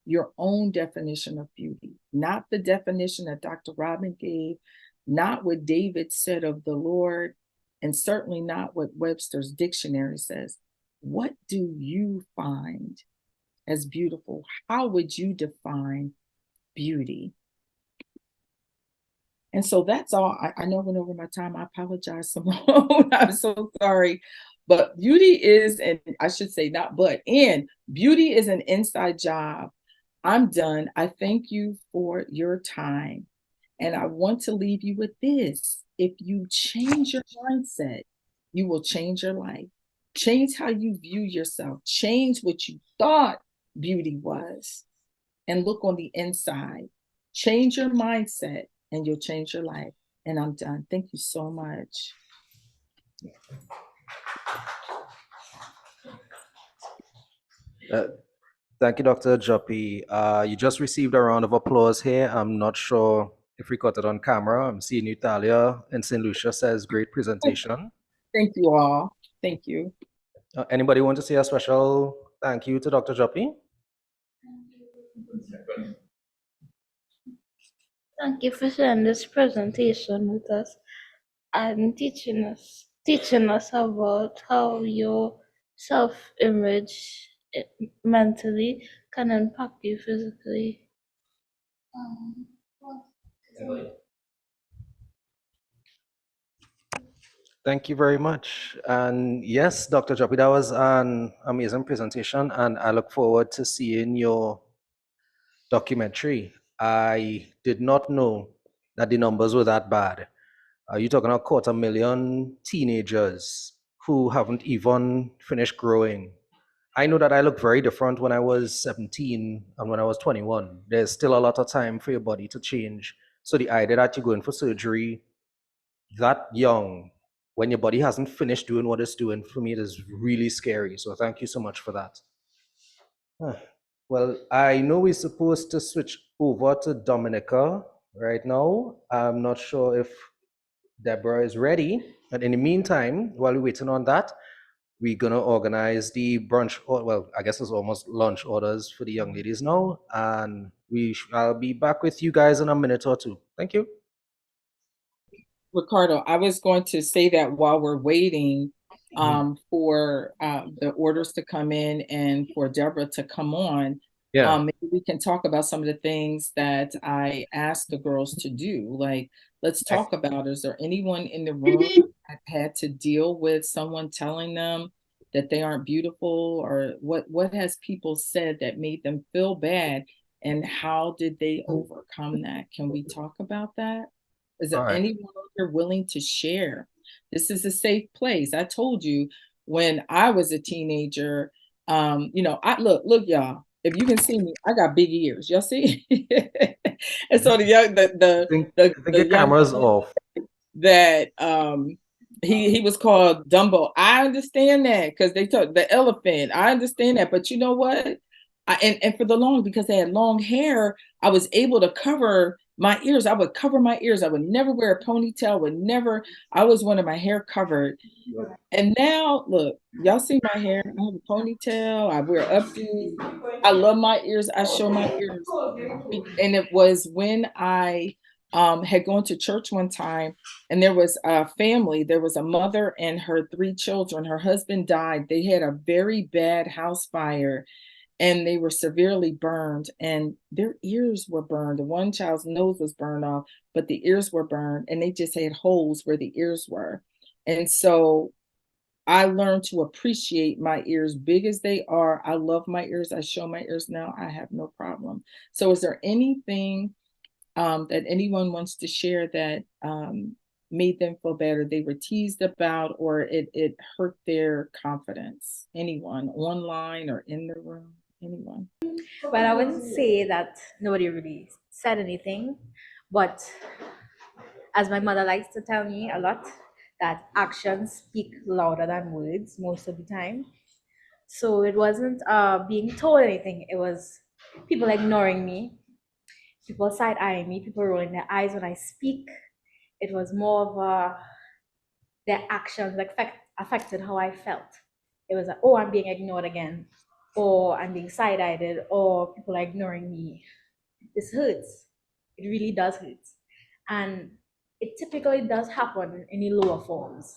your own definition of beauty, not the definition that Dr. Robyn gave, not what David said of the Lord, and certainly not what Webster's dictionary says. What do you find as beautiful? How would you define beauty? And so that's all. I know I went over my time. I apologize, Simone. I'm so sorry. But beauty is, and I should say not but, and beauty is an inside job. I'm done. I thank you for your time. And I want to leave you with this. If you change your mindset, you will change your life. Change how you view yourself. Change what you thought beauty was. And look on the inside. Change your mindset and you'll change your life. And I'm done. Thank you so much. Thank you, Dr. Joppy. You just received a round of applause here. I'm not sure if we caught it on camera. I'm seeing you, Talia in St. Lucia says, great presentation. Thank you all. Thank you. Anybody want to say a special thank you to Dr. Joppy? Thank you for sharing this presentation with us and teaching us about how your self-image mentally can impact you physically. Thank you very much. And yes, Dr. Joppy, that was an amazing presentation, and I look forward to seeing your documentary. I did not know that the numbers were that bad. You're talking about 250,000 teenagers who haven't even finished growing. I know that I look very different when I was 17 and when I was 21. There's still a lot of time for your body to change. So the idea that you're going for surgery that young, when your body hasn't finished doing what it's doing, for me, it is really scary. So thank you so much for that. Well, I know we're supposed to switch over to Dominica right now. I'm not sure if Deborah is ready. But in the meantime, while we're waiting on that, we're going to organize the brunch, well, I guess it's almost lunch orders for the young ladies now. And I'll be back with you guys in a minute or two. Thank you. Ricardo, I was going to say that while we're waiting for the orders to come in and for Deborah to come on, maybe we can talk about some of the things that I asked the girls to do. Like, let's talk about, is there anyone in the room that had to deal with someone telling them that they aren't beautiful, or what has people said that made them feel bad, and how did they overcome that? Can we talk about that? Is there anyone you're willing to share? This is a safe place. I told you when I was a teenager, I look, y'all, if you can see me, I got big ears. Y'all see? And so the camera's off. That he was called Dumbo. I understand that because they took the elephant. I understand that, but you know what? And for the long, because they had long hair, I was able to cover my ears, I would cover my ears. I would never wear a ponytail, I always wanted my hair covered. And now, look, y'all see my hair. I have a ponytail. I wear updos. I love my ears. I show my ears. And it was when I had gone to church one time, and there was a family. There was a mother and her 3 children. Her husband died. They had a very bad house fire, and they were severely burned, and their ears were burned. The one child's nose was burned off, but the ears were burned, and they just had holes where the ears were. And so I learned to appreciate my ears, big as they are. I love my ears. I show my ears now. I have no problem. So is there anything that anyone wants to share that made them feel better, they were teased about, or it hurt their confidence? Anyone online or in the room? Anyone? Well, I wouldn't say that nobody really said anything, but as my mother likes to tell me a lot, that actions speak louder than words most of the time. So it wasn't being told anything, it was people ignoring me, people side-eyeing me, people rolling their eyes when I speak. It was more of their actions like affected how I felt. It was like, oh, I'm being ignored again, or I'm being side-eyed, or people are ignoring me. This hurts. It really does hurt. And it typically does happen in the lower forms.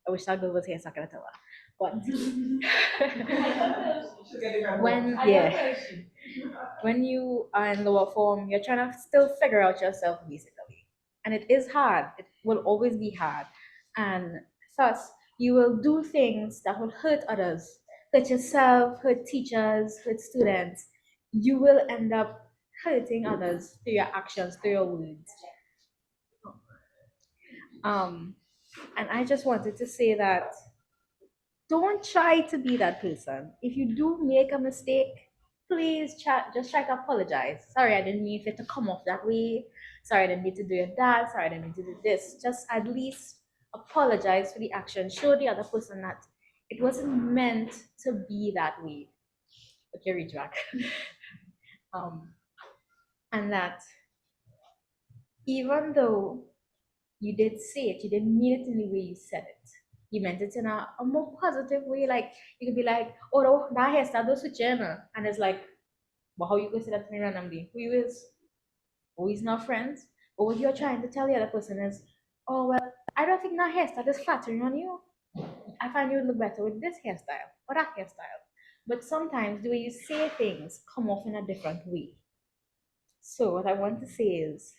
I wish that girl was here so I could tell her. But when you are in lower form, you're trying to still figure out yourself basically. And it is hard. It will always be hard. And thus, you will do things that will hurt others, hurt yourself, hurt teachers, hurt students. You will end up hurting others through your actions, through your words. And I just wanted to say that don't try to be that person. If you do make a mistake, please just try to apologize. Sorry, I didn't mean for it to come off that way. Sorry, I didn't mean to do that. Sorry, I didn't mean to do this. Just at least apologize for the action. Show the other person that it wasn't meant to be that way. Okay, retract. And that even though you did say it, you didn't mean it in the way you said it. You meant it in a more positive way. Like you could be like, oh, no, that hairstyle does switch in. And it's like, but how you gonna say that to me randomly? Who you is? Oh, he's not friends. But what you're trying to tell the other person is, oh well, I don't think that hairstyle is flattering on you. I find you would look better with this hairstyle or that hairstyle. But sometimes the way you say things come off in a different way. So what I want to say is,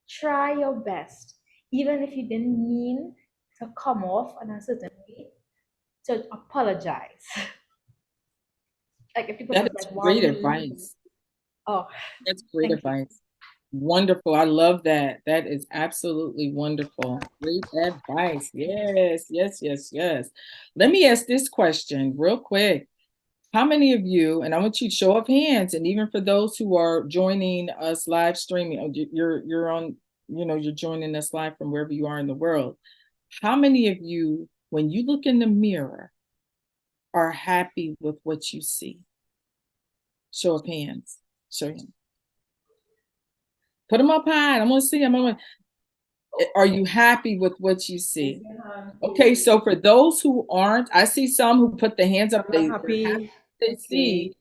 try your best, even if you didn't mean to come off in a certain way, to apologize. Like if people That is like, great advice. Oh, that's great advice. Wonderful. I love that. That is absolutely wonderful. Great advice. Yes, yes, yes, yes. Let me ask this question real quick. How many of you, and I want you to show of hands, and even for those who are joining us live streaming, you're on, you're joining us live from wherever you are in the world. How many of you, when you look in the mirror, are happy with what you see? Show of hands. Show them. Put them up high. I want to see them. Are you happy with what you see? Okay, so for those who aren't, I see some who put the hands up. They're happy they see.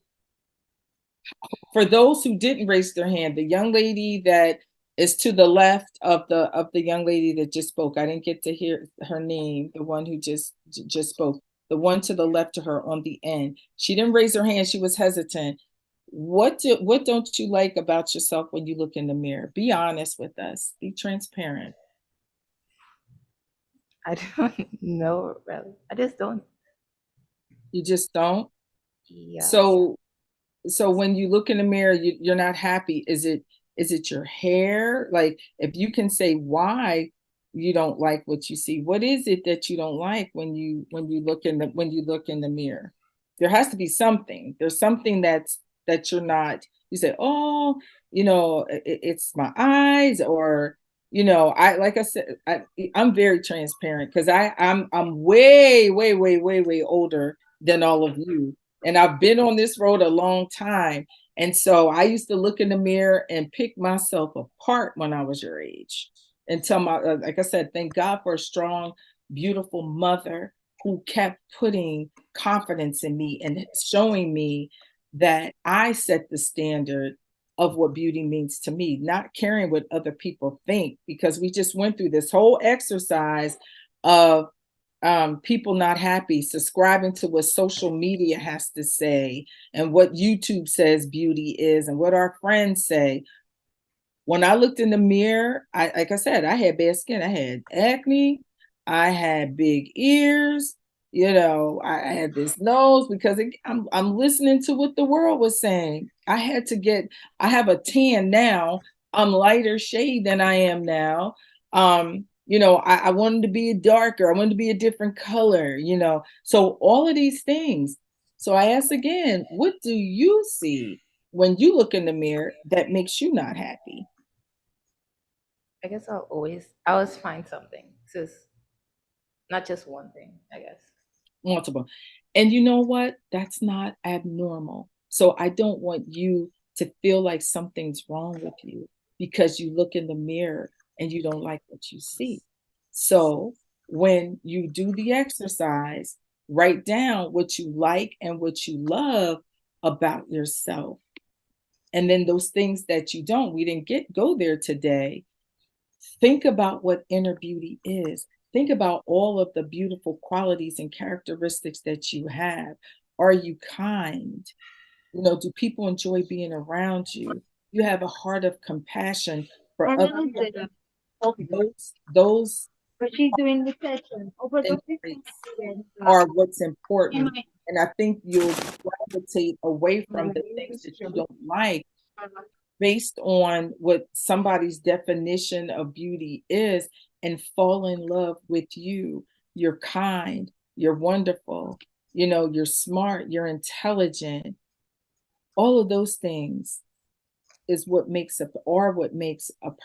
For those who didn't raise their hand, the young lady that is to the left of the young lady that just spoke. I didn't get to hear her name. The one who just spoke. The one to the left to her on the end. She didn't raise her hand. She was hesitant. What don't you like about yourself when you look in the mirror? Be honest with us. Be transparent. I don't know, really. I just don't. You just don't? Yeah. So when you look in the mirror, you're not happy. Is it your hair? Like, if you can say why you don't like what you see, what is it that you don't like when you look in the mirror? There has to be something. There's something that you're not. You say, oh, it's my eyes, or like I said, I'm very transparent because I'm way older than all of you. And I've been on this road a long time. And so I used to look in the mirror and pick myself apart when I was your age. Until like I said, thank God for a strong, beautiful mother who kept putting confidence in me and showing me that I set the standard of what beauty means to me, not caring what other people think, because we just went through this whole exercise of people not happy, subscribing to what social media has to say and what YouTube says beauty is and what our friends say. When I looked in the mirror, like I said, I had bad skin. I had acne. I had big ears. I had this nose because I'm listening to what the world was saying. I have a tan now. I'm lighter shade than I am now. I wanted to be darker. I wanted to be a different color, So all of these things. So I ask again, what do you see when you look in the mirror that makes you not happy? I guess I'll always find something. It's not just one thing, I guess. Multiple. And you know what? That's not abnormal. So I don't want you to feel like something's wrong with you because you look in the mirror and you don't like what you see. So when you do the exercise, write down what you like and what you love about yourself. And then those things that you don't, we didn't go there today. Think about what inner beauty is. Think about all of the beautiful qualities and characteristics that you have. Are you kind? Do people enjoy being around you? You have a heart of compassion for other people. Those But she's doing the session. are what's important. And I think you'll gravitate away from the things that you don't like based on what somebody's definition of beauty is and fall in love with you. You're kind, you're wonderful, you're smart, you're intelligent. All of those things is what makes a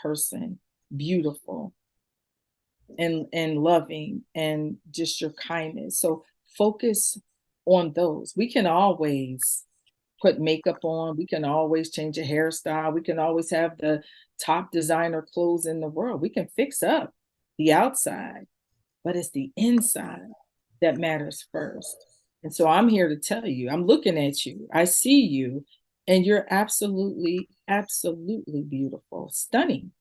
person beautiful and loving and just your kindness. So focus on those. We can always put makeup on. We can always change a hairstyle. We can always have the top designer clothes in the world. We can fix up the outside, but it's the inside that matters first. And so I'm here to tell you, I'm looking at you, I see you, and you're absolutely, absolutely beautiful, stunning.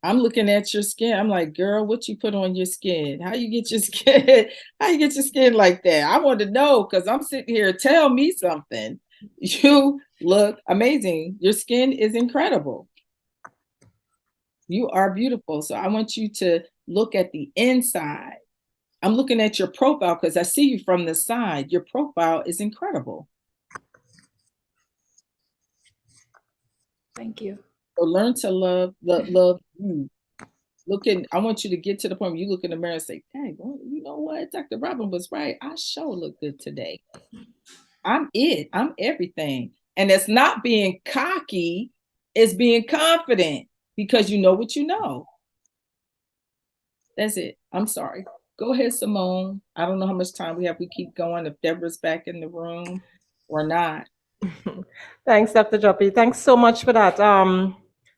I'm looking at your skin. I'm like, girl, what you put on your skin? How you get your skin? How you get your skin like that? I want to know because I'm sitting here. Tell me something. You look amazing. Your skin is incredible. You are beautiful. So I want you to look at the inside. I'm looking at your profile because I see you from the side. Your profile is incredible. Thank you. So learn to love you. I want you to get to the point where you look in the mirror and say, dang, well, you know what? Dr. Robyn was right. I sure look good today. I'm everything. And it's not being cocky, it's being confident because you know what you know. That's it. I'm sorry. Go ahead, Simone. I don't know how much time we have. We keep going if Deborah's back in the room or not. Thanks, Dr. Joppy. Thanks so much for that.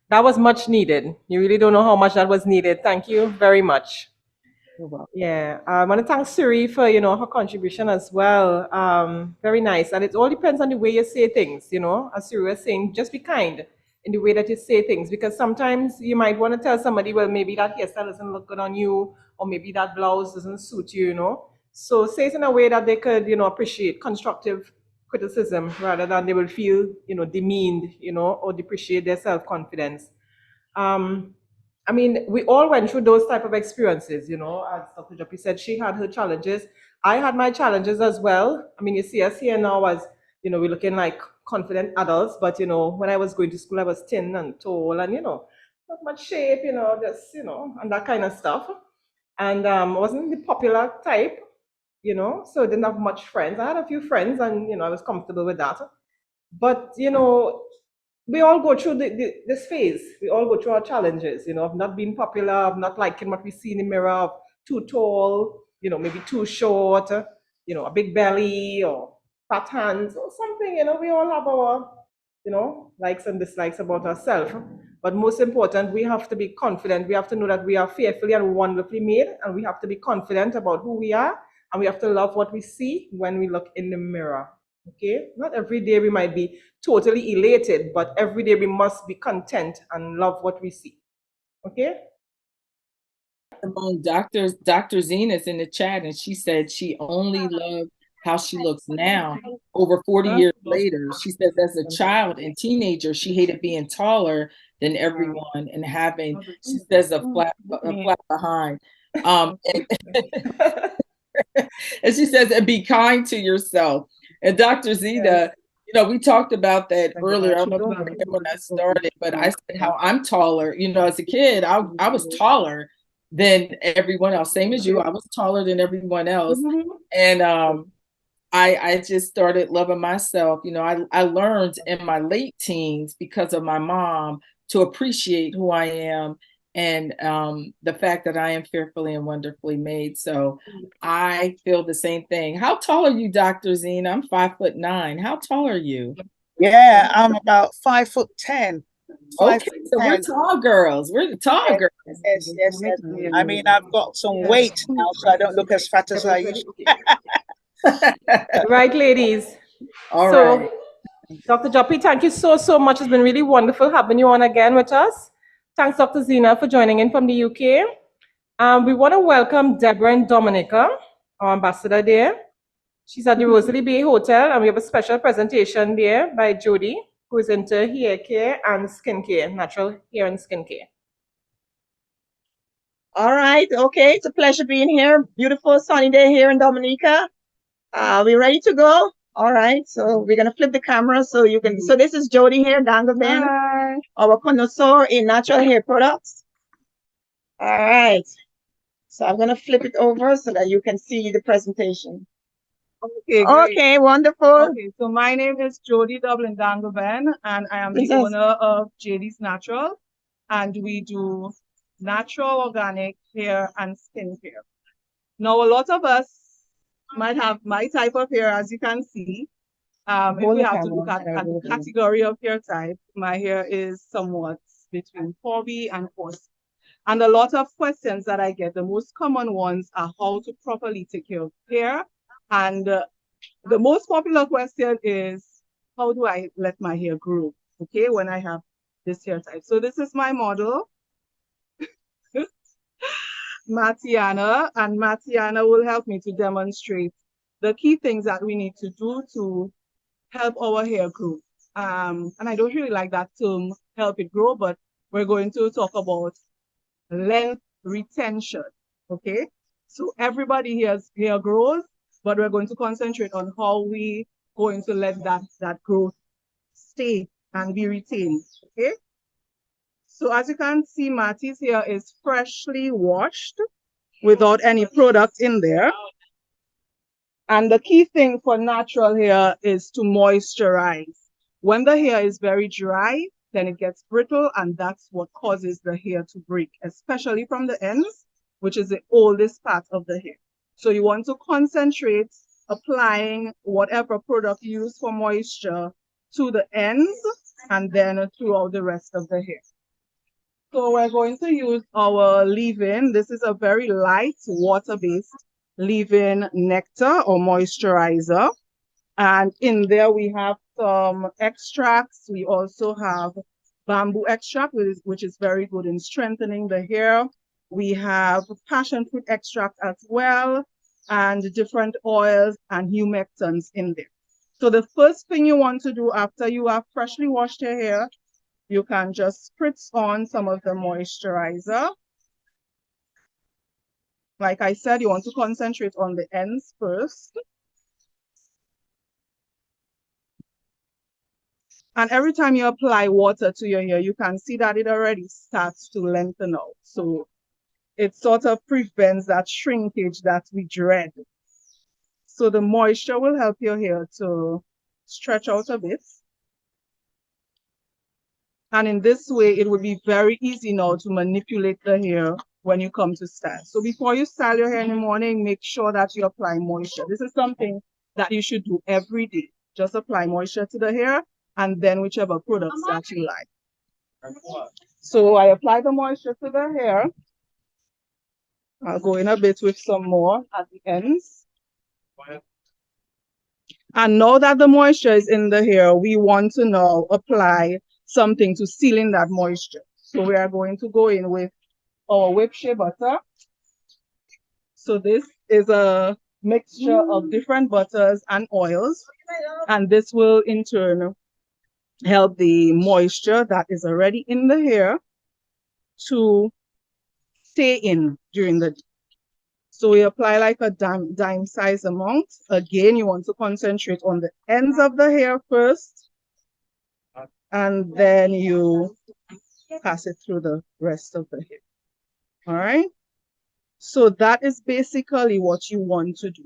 That was much needed. You really don't know how much that was needed. Thank you very much. You're welcome. Yeah, I want to thank Suri for her contribution as well. Very nice, and it all depends on the way you say things. As Suri was saying, just be kind in the way that you say things, because sometimes you might want to tell somebody, well, maybe that hairstyle doesn't look good on you, or maybe that blouse doesn't suit you. So say it in a way that they could, appreciate constructive criticism rather than they will feel, demeaned, or depreciate their self-confidence. I mean, we all went through those type of experiences, as Dr. Joppy said, she had her challenges. I had my challenges as well. I mean, you see us here now as, we're looking like confident adults, but, when I was going to school, I was thin and tall and, not much shape, just, and that kind of stuff. And I wasn't the popular type, so I didn't have much friends. I had a few friends and, I was comfortable with that. But, we all go through this phase. We all go through our challenges, of not being popular, of not liking what we see in the mirror, of too tall, maybe too short, a big belly, or fat hands or something. You know, we all have our, likes and dislikes about ourselves. But most important, we have to be confident. We have to know that we are fearfully and wonderfully made, and we have to be confident about who we are, and we have to love what we see when we look in the mirror. Okay? Not every day we might be totally elated, but every day we must be content and love what we see. Okay? Dr. Zena's in the chat, and she said she only loved how she looks now, over 40 years later. She says as a child and teenager, she hated being taller than everyone and having, she says, a flat behind. And she says, and be kind to yourself. And Dr. Zena, we talked about that earlier. I don't know if you remember when I started, but I said how I'm taller. As a kid, I was taller than everyone else. Same as you, I was taller than everyone else. And I just started loving myself. I learned in my late teens because of my mom to appreciate who I am and the fact that I am fearfully and wonderfully made. So I feel the same thing. How tall are you, Dr. Zena? I'm 5'9". How tall are you? Yeah, I'm about 5'10". Okay, so we're tall girls. We're the tall girls. Yes. I mean, I've got some weight now, so I don't look as fat as I used to. Right, ladies. All so, right. Dr. Joppy, thank you so much. It's been really wonderful having you on again with us. Thanks, Dr. Zena, for joining in from the UK. We want to welcome Deborah and Dominica, our ambassador there. She's at the Rosalie Bay Hotel, and we have a special presentation there by Jodie, who is into hair care and skincare, natural hair and skincare. All right, okay, it's a pleasure being here. Beautiful sunny day here in Dominica. We ready to go? All right, so we're gonna flip the camera so you can. So this is Jodie here, Dangleben, our connoisseur in natural hair products. All right, so I'm gonna flip it over so that you can see the presentation. Okay, great. Okay, wonderful. Okay, so my name is Jodie Dangleben, and I am the owner of Jaydees Natural, and we do natural organic hair and skincare. Now, a lot of us might have my type of hair, as you can see. If we have to look at the category of hair type, my hair is somewhat between 4B and 4C. And a lot of questions that I get, the most common ones are how to properly take care of hair. And the most popular question is, how do I let my hair grow, okay, when I have this hair type? So this is my model, Matiana, and Matiana will help me to demonstrate the key things that we need to do to help our hair grow. And I don't really like that term, help it grow, but we're going to talk about length retention, okay? So everybody here's hair grows, but we're going to concentrate on how we going to let that growth stay and be retained, okay? So as you can see, Matty's hair is freshly washed without any product in there. And the key thing for natural hair is to moisturize. When the hair is very dry, then it gets brittle, and that's what causes the hair to break, especially from the ends, which is the oldest part of the hair. So you want to concentrate applying whatever product you use for moisture to the ends and then throughout the rest of the hair. So we're going to use our leave-in. This is a very light water-based leave-in nectar or moisturizer. And in there we have some extracts. We also have bamboo extract, which is very good in strengthening the hair. We have passion fruit extract as well, and different oils and humectants in there. So the first thing you want to do after you have freshly washed your hair, you can just spritz on some of the moisturizer. Like I said, you want to concentrate on the ends first. And every time you apply water to your hair, you can see that it already starts to lengthen out. So it sort of prevents that shrinkage that we dread. So the moisture will help your hair to stretch out a bit. And in this way, it would be very easy now to manipulate the hair when you come to style. So before you style your hair in the morning, make sure that you apply moisture. This is something that you should do every day. Just apply moisture to the hair and then whichever products that you like. So I apply the moisture to the hair. I'll go in a bit with some more at the ends. And now that the moisture is in the hair, we want to now apply something to seal in that moisture. So we are going to go in with our whipped shea butter. So this is a mixture of different butters and oils. And this will in turn help the moisture that is already in the hair to stay in during the day. So we apply like a dime size amount. Again, you want to concentrate on the ends of the hair first, and then you pass it through the rest of the hair. All right. So that is basically what you want to do.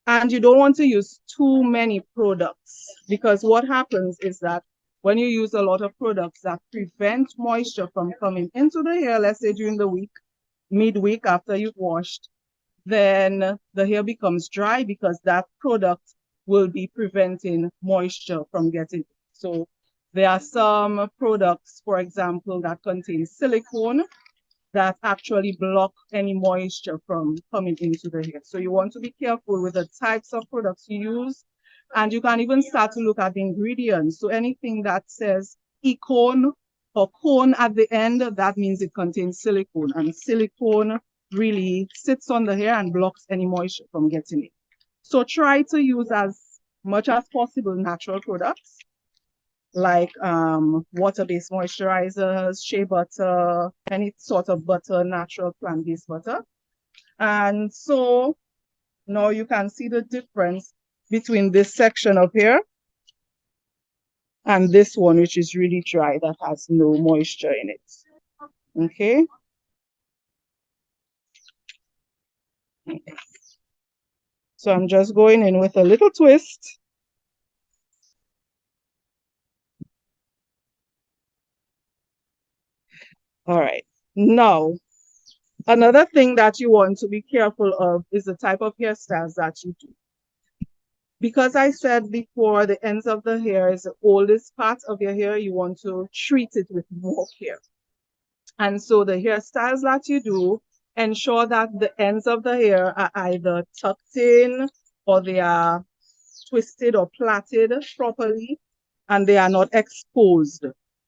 And you don't want to use too many products, because what happens is that when you use a lot of products that prevent moisture from coming into the hair, let's say during the week, midweek after you've washed, then the hair becomes dry because that product will be preventing moisture from getting. So there are some products, for example, that contain silicone that actually block any moisture from coming into the hair. So you want to be careful with the types of products you use. And you can even start to look at the ingredients. So anything that says econe or cone at the end, that means it contains silicone. And silicone really sits on the hair and blocks any moisture from getting in. So try to use as much as possible natural products like water-based moisturizers, shea butter, any sort of butter, natural plant-based butter. And so now you can see the difference between this section up here and this one, which is really dry, that has no moisture in it. Okay. So I'm just going in with a little twist. All right. Now, another thing that you want to be careful of is the type of hairstyles that you do. Because I said before, the ends of the hair is the oldest part of your hair, you want to treat it with more care. And so the hairstyles that you do, ensure that the ends of the hair are either tucked in or they are twisted or plaited properly and they are not exposed.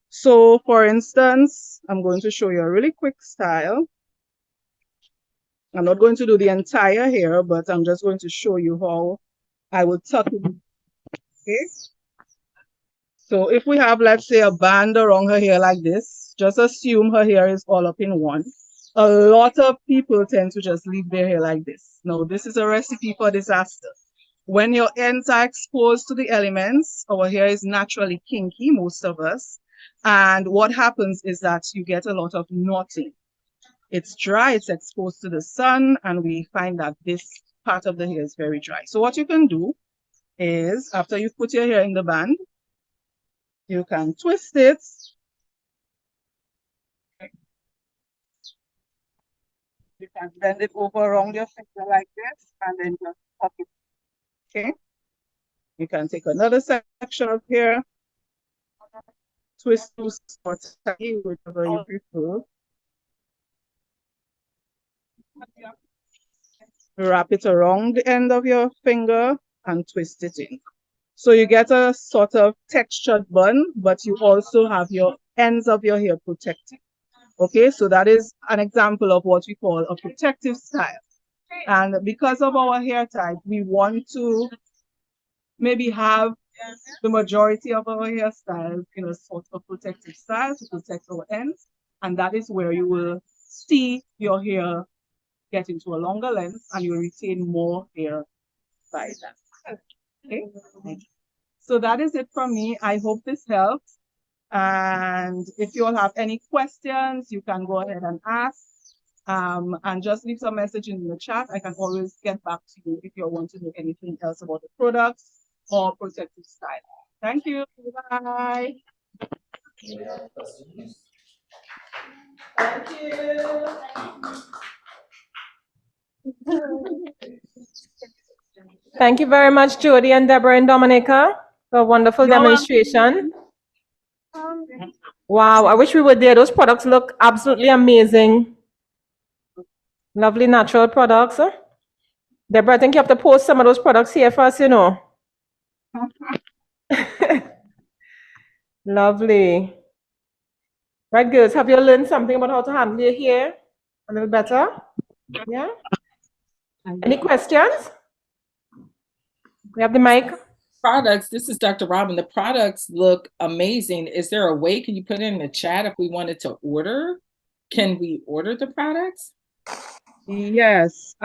So for instance, I'm going to show you a really quick style. I'm not going to do the entire hair, but I'm just going to show you how I will tuck it. Okay. So if we have, let's say, a band around her hair like this, just assume her hair is all up in one. A lot of people tend to just leave their hair like this. No, this is a recipe for disaster. When your ends are exposed to the elements, our hair is naturally kinky, most of us. And what happens is that you get a lot of knotting. It's dry, it's exposed to the sun, and we find that this part of the hair is very dry. So what you can do is, after you put your hair in the band, you can twist it. You can bend it over around your finger like this, and then just tuck it. Okay. You can take another section of hair, twist to or tight, whichever you prefer. Wrap it around the end of your finger and twist it in. So you get a sort of textured bun, but you also have your ends of your hair protected. Okay, so that is an example of what we call a protective style. And because of our hair type, we want to maybe have the majority of our hairstyles in a sort of protective style to protect our ends. And that is where you will see your hair get into a longer length and you retain more hair by that. Okay. So that is it from me. I hope this helps. And if you all have any questions, you can go ahead and ask. And just leave some message in the chat. I can always get back to you if you want to know anything else about the products or protective style. Thank you. Bye. Thank you. Thank you very much, Jodie and Deborah and Dominica, for a wonderful You're demonstration. Wow, I wish we were there. Those products look absolutely amazing. Lovely natural products. Deborah, I think you have to post some of those products here for us, you know. Lovely. Right, girls, have you learned something about how to handle your hair a little better? Yeah? Any questions? We have the mic. Products, this is Dr. Robyn. The products look amazing. Is there a way, can you put it in the chat if we wanted to order? Can we order the products? Yes.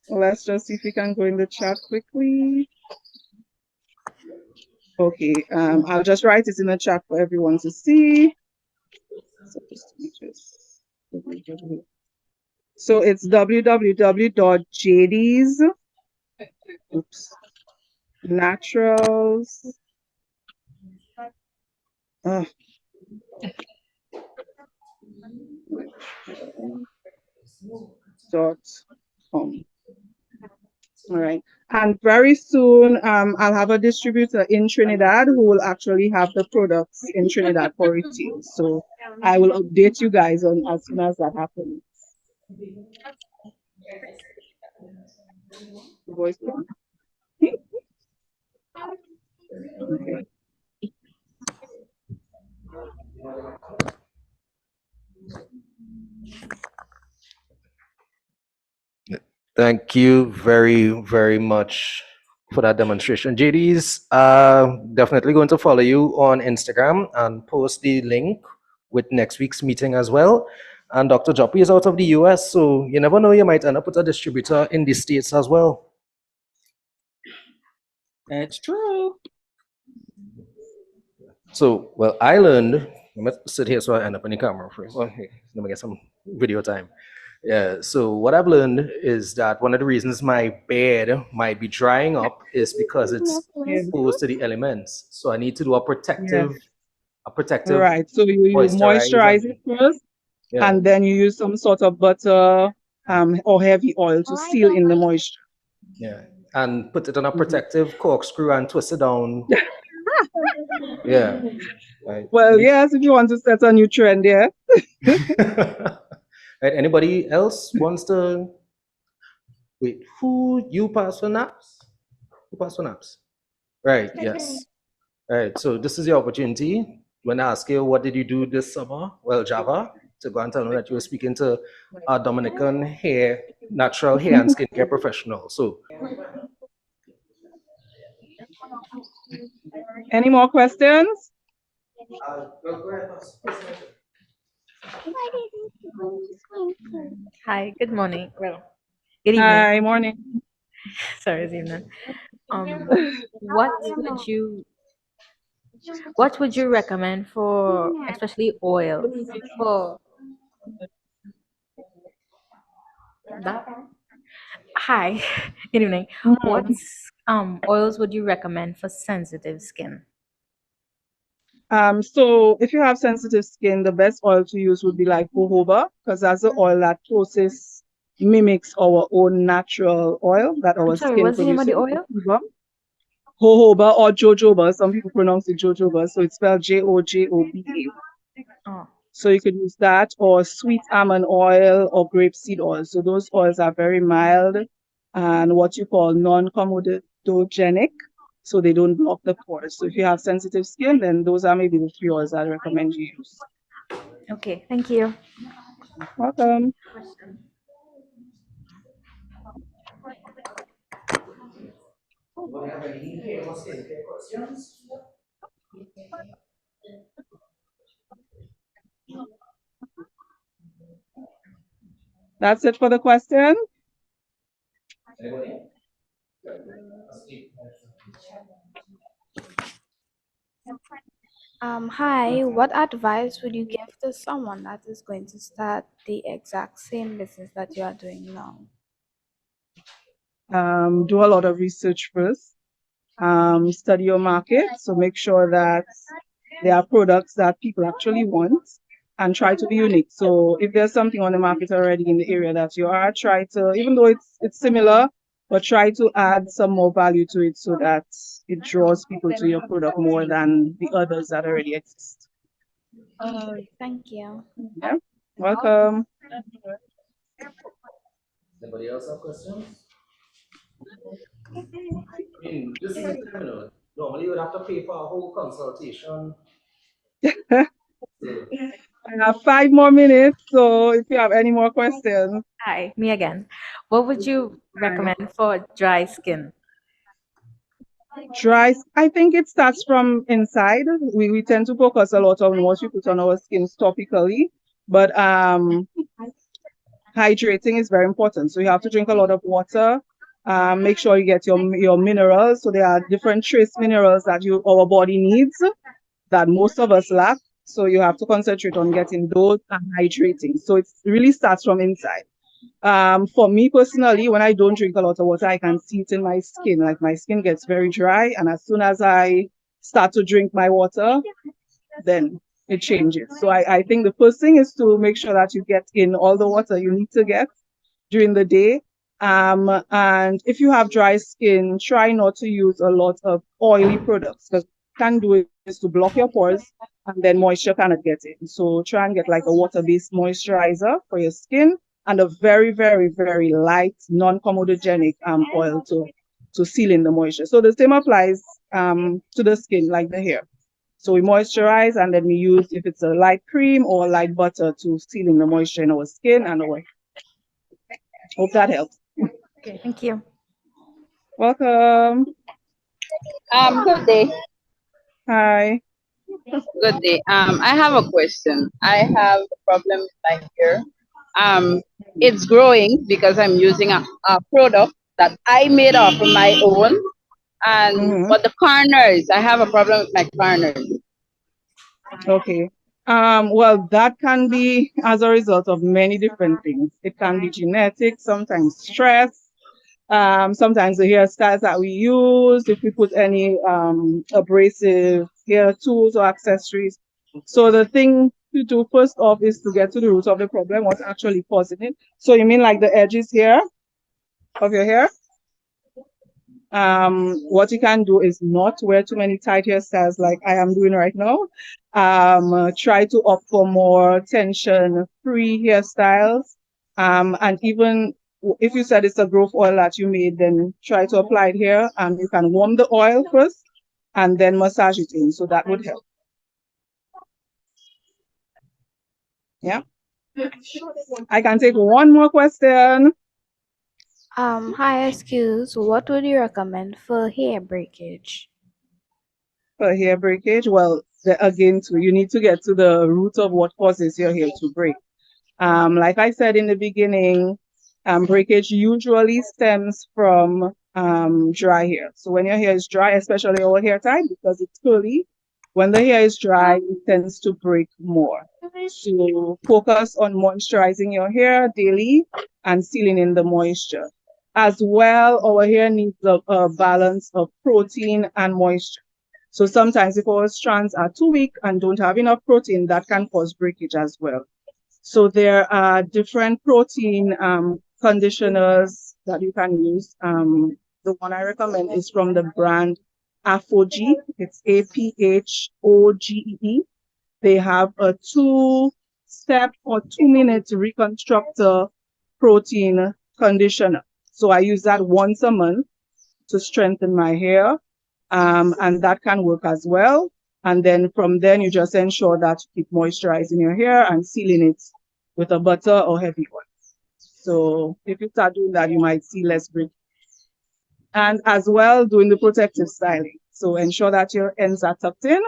Let's just see if we can go in the chat quickly. Okay. I'll just write it in the chat for everyone to see. So it's www.jaydees. Oops. Naturals. .com. All right. And very soon, I'll have a distributor in Trinidad who will actually have the products in Trinidad for retail. So I will update you guys on as soon as that happens. Voice prompt. Okay. Thank you very, very much for that demonstration. Jaydees, definitely going to follow you on Instagram and post the link with next week's meeting as well. And Dr. Joppy is out of the US, so you never know, you might end up with a distributor in the States as well. That's true. So, well, I learned, I'm going to sit here so I end up in the camera frame. Well, hey, let me get some video time. Yeah, so what I've learned is that one of the reasons my bed might be drying up is because it's exposed to the elements. So I need to do a protective Right. So you moisturize it first, and then you use some sort of butter or heavy oil to seal in the moisture. Yeah, and put it on a protective corkscrew and twist it down. Yeah. Right. Well, yes, if you want to set a new trend, yeah. Right. Anybody else wants to? Wait, you pass for naps? Who pass for naps? Right. Yes. Right. So this is your opportunity. When I ask you, what did you do this summer? Well, Java, to go and tell them that you were speaking to a Dominican natural hair and skincare professional. So. Any more questions? Hi, good morning. Well, good evening. Hi, morning. Sorry, it's evening. What would you recommend for especially oils for that? Hi, good evening. What oils would you recommend for sensitive skin? So if you have sensitive skin, the best oil to use would be like jojoba, because that's the oil that closest mimics our own natural oil that our Sorry, skin what's the name of the produces. oil? Jojoba or jojoba, some people pronounce it jojoba, so it's spelled Jojoba. Oh. So you could use that, or sweet almond oil or grapeseed oil. So those oils are very mild and what you call non-comedogenic, so they don't block the pores. So if you have sensitive skin, then those are maybe the 3 oils I recommend you use. Okay, thank you. Welcome. That's it for the question. Hi, what advice would you give to someone that is going to start the exact same business that you are doing now? Do a lot of research first. Study your market. So make sure that there are products that people actually want and try to be unique. So if there's something on the market already in the area that you are, try to, even though it's similar, but try to add some more value to it so that it draws people to your product more than the others that already exist. Thank you. Yeah, welcome. Anybody else have questions? I mean, this is the time, you know. Normally you would have to pay for a whole consultation. I have 5 more minutes, so if you have any more questions. Hi, me again. What would you recommend for dry skin? I think it starts from inside. We tend to focus a lot on what we put on our skins topically, but hydrating is very important. So you have to drink a lot of water. Make sure you get your minerals. So there are different trace minerals that our body needs that most of us lack. So you have to concentrate on getting those and hydrating. So it really starts from inside. For me personally, when I don't drink a lot of water, I can see it in my skin. Like my skin gets very dry, and as soon as I start to drink my water, then it changes. So I think the first thing is to make sure that you get in all the water you need to get during the day. And if you have dry skin, try not to use a lot of oily products, because what you can do is to block your pores and then moisture cannot get in. So try and get like a water-based moisturizer for your skin and a very, very, very light, non-comedogenic oil to seal in the moisture. So the same applies to the skin like the hair. So we moisturize and then we use, if it's a light cream or light butter, to seal in the moisture in our skin and our hair. Hope that helps. Okay, thank you. Welcome. Good day. Hi. Good day. I have a question. I have a problem with my hair. It's growing because I'm using a product that I made up on my own. And but the corners, I have a problem with my corners. Okay. Well, that can be as a result of many different things. It can be genetic, sometimes stress, sometimes the hairstyles that we use, if we put any abrasive hair tools or accessories. So the thing to do first off is to get to the root of the problem, what's actually causing it. So you mean like the edges here of your hair? What you can do is not wear too many tight hairstyles like I am doing right now. Try to opt for more tension-free hairstyles. And even if you said it's a growth oil that you made, then try to apply it here. You can warm the oil first and then massage it in. So that would help. Yeah. I can take one more question. Hi, excuse. What would you recommend for hair breakage? For hair breakage, well, again, you need to get to the root of what causes your hair to break. Like I said in the beginning, breakage usually stems from dry hair. So when your hair is dry, especially our hair type, because it's curly, when the hair is dry, it tends to break more. So focus on moisturizing your hair daily and sealing in the moisture. As well, our hair needs a balance of protein and moisture. So sometimes if our strands are too weak and don't have enough protein, that can cause breakage as well. So there are different protein conditioners that you can use. The one I recommend is from the brand Aphoge. It's APHOGE. They have a 2-step or 2-minute reconstructor protein conditioner. So I use that once a month to strengthen my hair. And that can work as well. And then from then, you just ensure that you keep moisturizing your hair and sealing it with a butter or heavy oil. So if you start doing that, you might see less breakage. And as well, doing the protective styling. So ensure that your ends are tucked in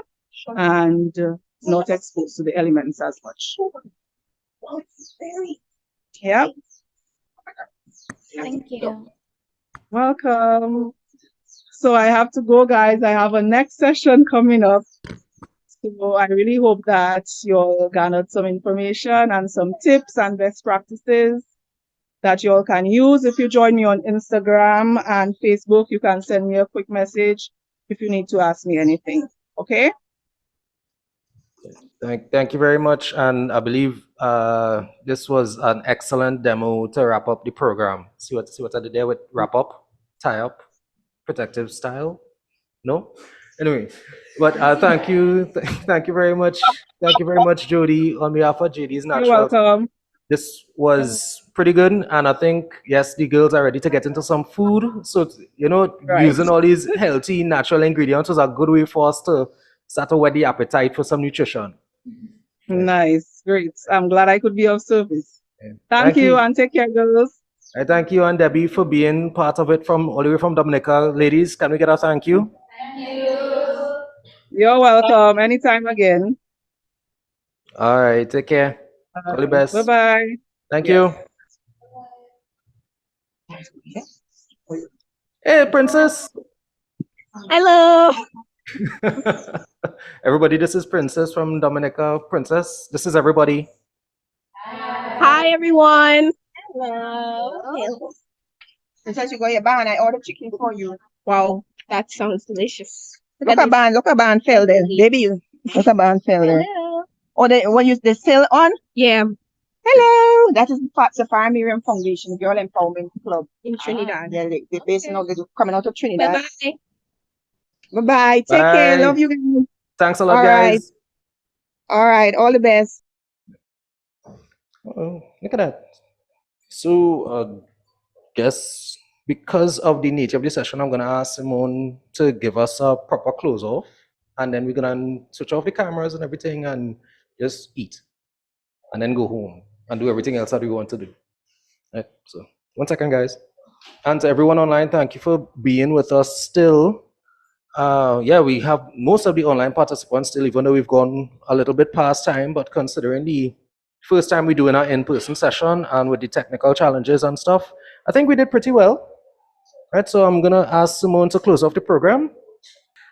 and not exposed to the elements as much. Yeah. Thank you. Welcome. So I have to go, guys. I have a next session coming up. So I really hope that you'll garnered some information and some tips and best practices that you all can use. If you join me on Instagram and Facebook, you can send me a quick message if you need to ask me anything. Okay? Thank you very much. And I believe this was an excellent demo to wrap up the program. See what I did there with wrap up? tie-up, protective style. No? Anyway, but thank you. Thank you very much. Thank you very much, Jodie, on behalf of Jaydees You're Naturals. welcome. This was pretty good, and I think yes, the girls are ready to get into some food. So Right. using all these healthy natural ingredients was a good way for us to start to whet the appetite for some nutrition. Nice, great. I'm glad I could be of service. Thank Thank you, you. and take care, girls. I thank you and Debbie for being part of it from all the way from Dominica. Ladies, can we get a thank you? You're welcome. Anytime again. All right, take care. All the best. Bye-bye. Thank Yes. you. Hey, Princess. Hello. Everybody, this is Princess from Dominica. Princess, this is everybody. Hi, everyone. Hello. Since you go your band, I ordered chicken for you. Wow, that sounds delicious. Look a band fell there. Baby, look a band fell there. Hello. Oh, they still on? Yeah, Hello. That is Sapphire Miriam Foundation, Girl Empowerment Club. in Trinidad. Yeah, they're based in they're coming out of Trinidad. Bye-bye. Bye-bye. Take care. Bye. Love you guys. Thanks a lot, All right. guys. All right. All the best. Oh, look at that. So, guess because of the nature of the session, I'm gonna ask Simone to give us a proper close off, and then we're gonna switch off the cameras and everything and just eat, and then go home and do everything else that we want to do. Right. So, 1 second, guys. And to everyone online, thank you for being with us still. Yeah, we have most of the online participants still, even though we've gone a little bit past time, but considering the first time we're doing our in-person session and with the technical challenges and stuff, I think we did pretty well. Right, so I'm gonna ask Simone to close off the program.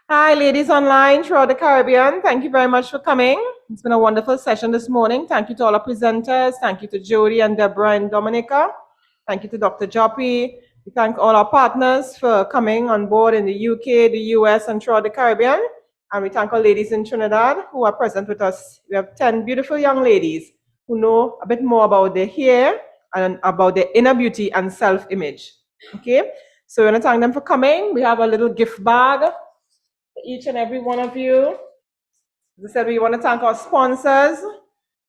Hi, ladies online throughout the Caribbean. Thank you very much for coming. It's been a wonderful session this morning. Thank you to all our presenters. Thank you to Jodie and Deborah and Dominica. Thank you to Dr. Joppy. We thank all our partners for coming on board in the UK, the US, and throughout the Caribbean. And we thank our ladies in Trinidad who are present with us. We have 10 beautiful young ladies who know a bit more about their hair and about their inner beauty and self-image. Okay, so we want to thank them for coming. We have a little gift bag for each and every one of you. As I said, we want to thank our sponsors,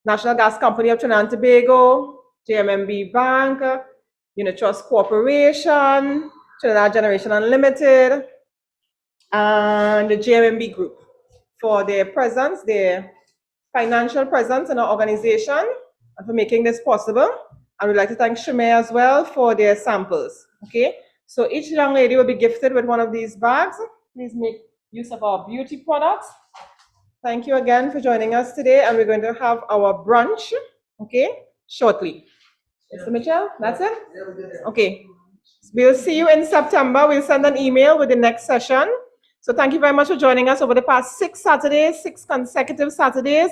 National Gas Company of Trinidad and Tobago, JMMB Bank, Unitrust Corporation, Trinidad Generation Unlimited, and the JMMB Group for their presence, their financial presence in our organization, and for making this possible. And we'd like to thank Chimming as well for their samples. Okay, so each young lady will be gifted with one of these bags. Please make use of our beauty products. Thank you again for joining us today, and we're going to have our brunch, okay, shortly. Mr. Mitchell, that's it? Okay. We'll see you in September. We'll send an email with the next session. So thank you very much for joining us over the past 6 Saturdays, 6 consecutive Saturdays.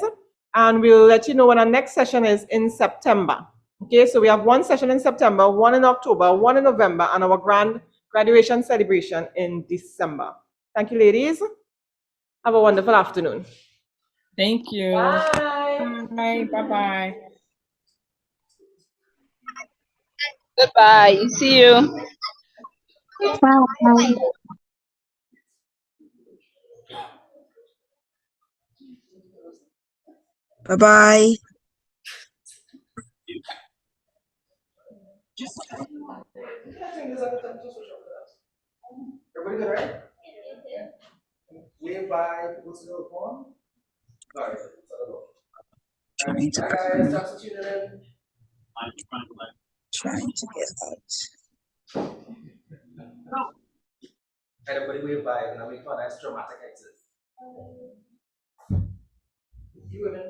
And we'll let you know when our next session is in September. Okay, so we have 1 session in September, 1 in October, 1 in November, and our grand graduation celebration in December. Thank you, ladies. Have a wonderful afternoon. Thank you. Bye. Bye. Bye-bye. Goodbye. See you. Bye. Bye-bye. Everybody good, right? Wave by what's the other one? All right, Trying to bye guys, thanks for tuning in. Trying to get out. Everybody wave by, and I'll make for a nice dramatic exit. You women.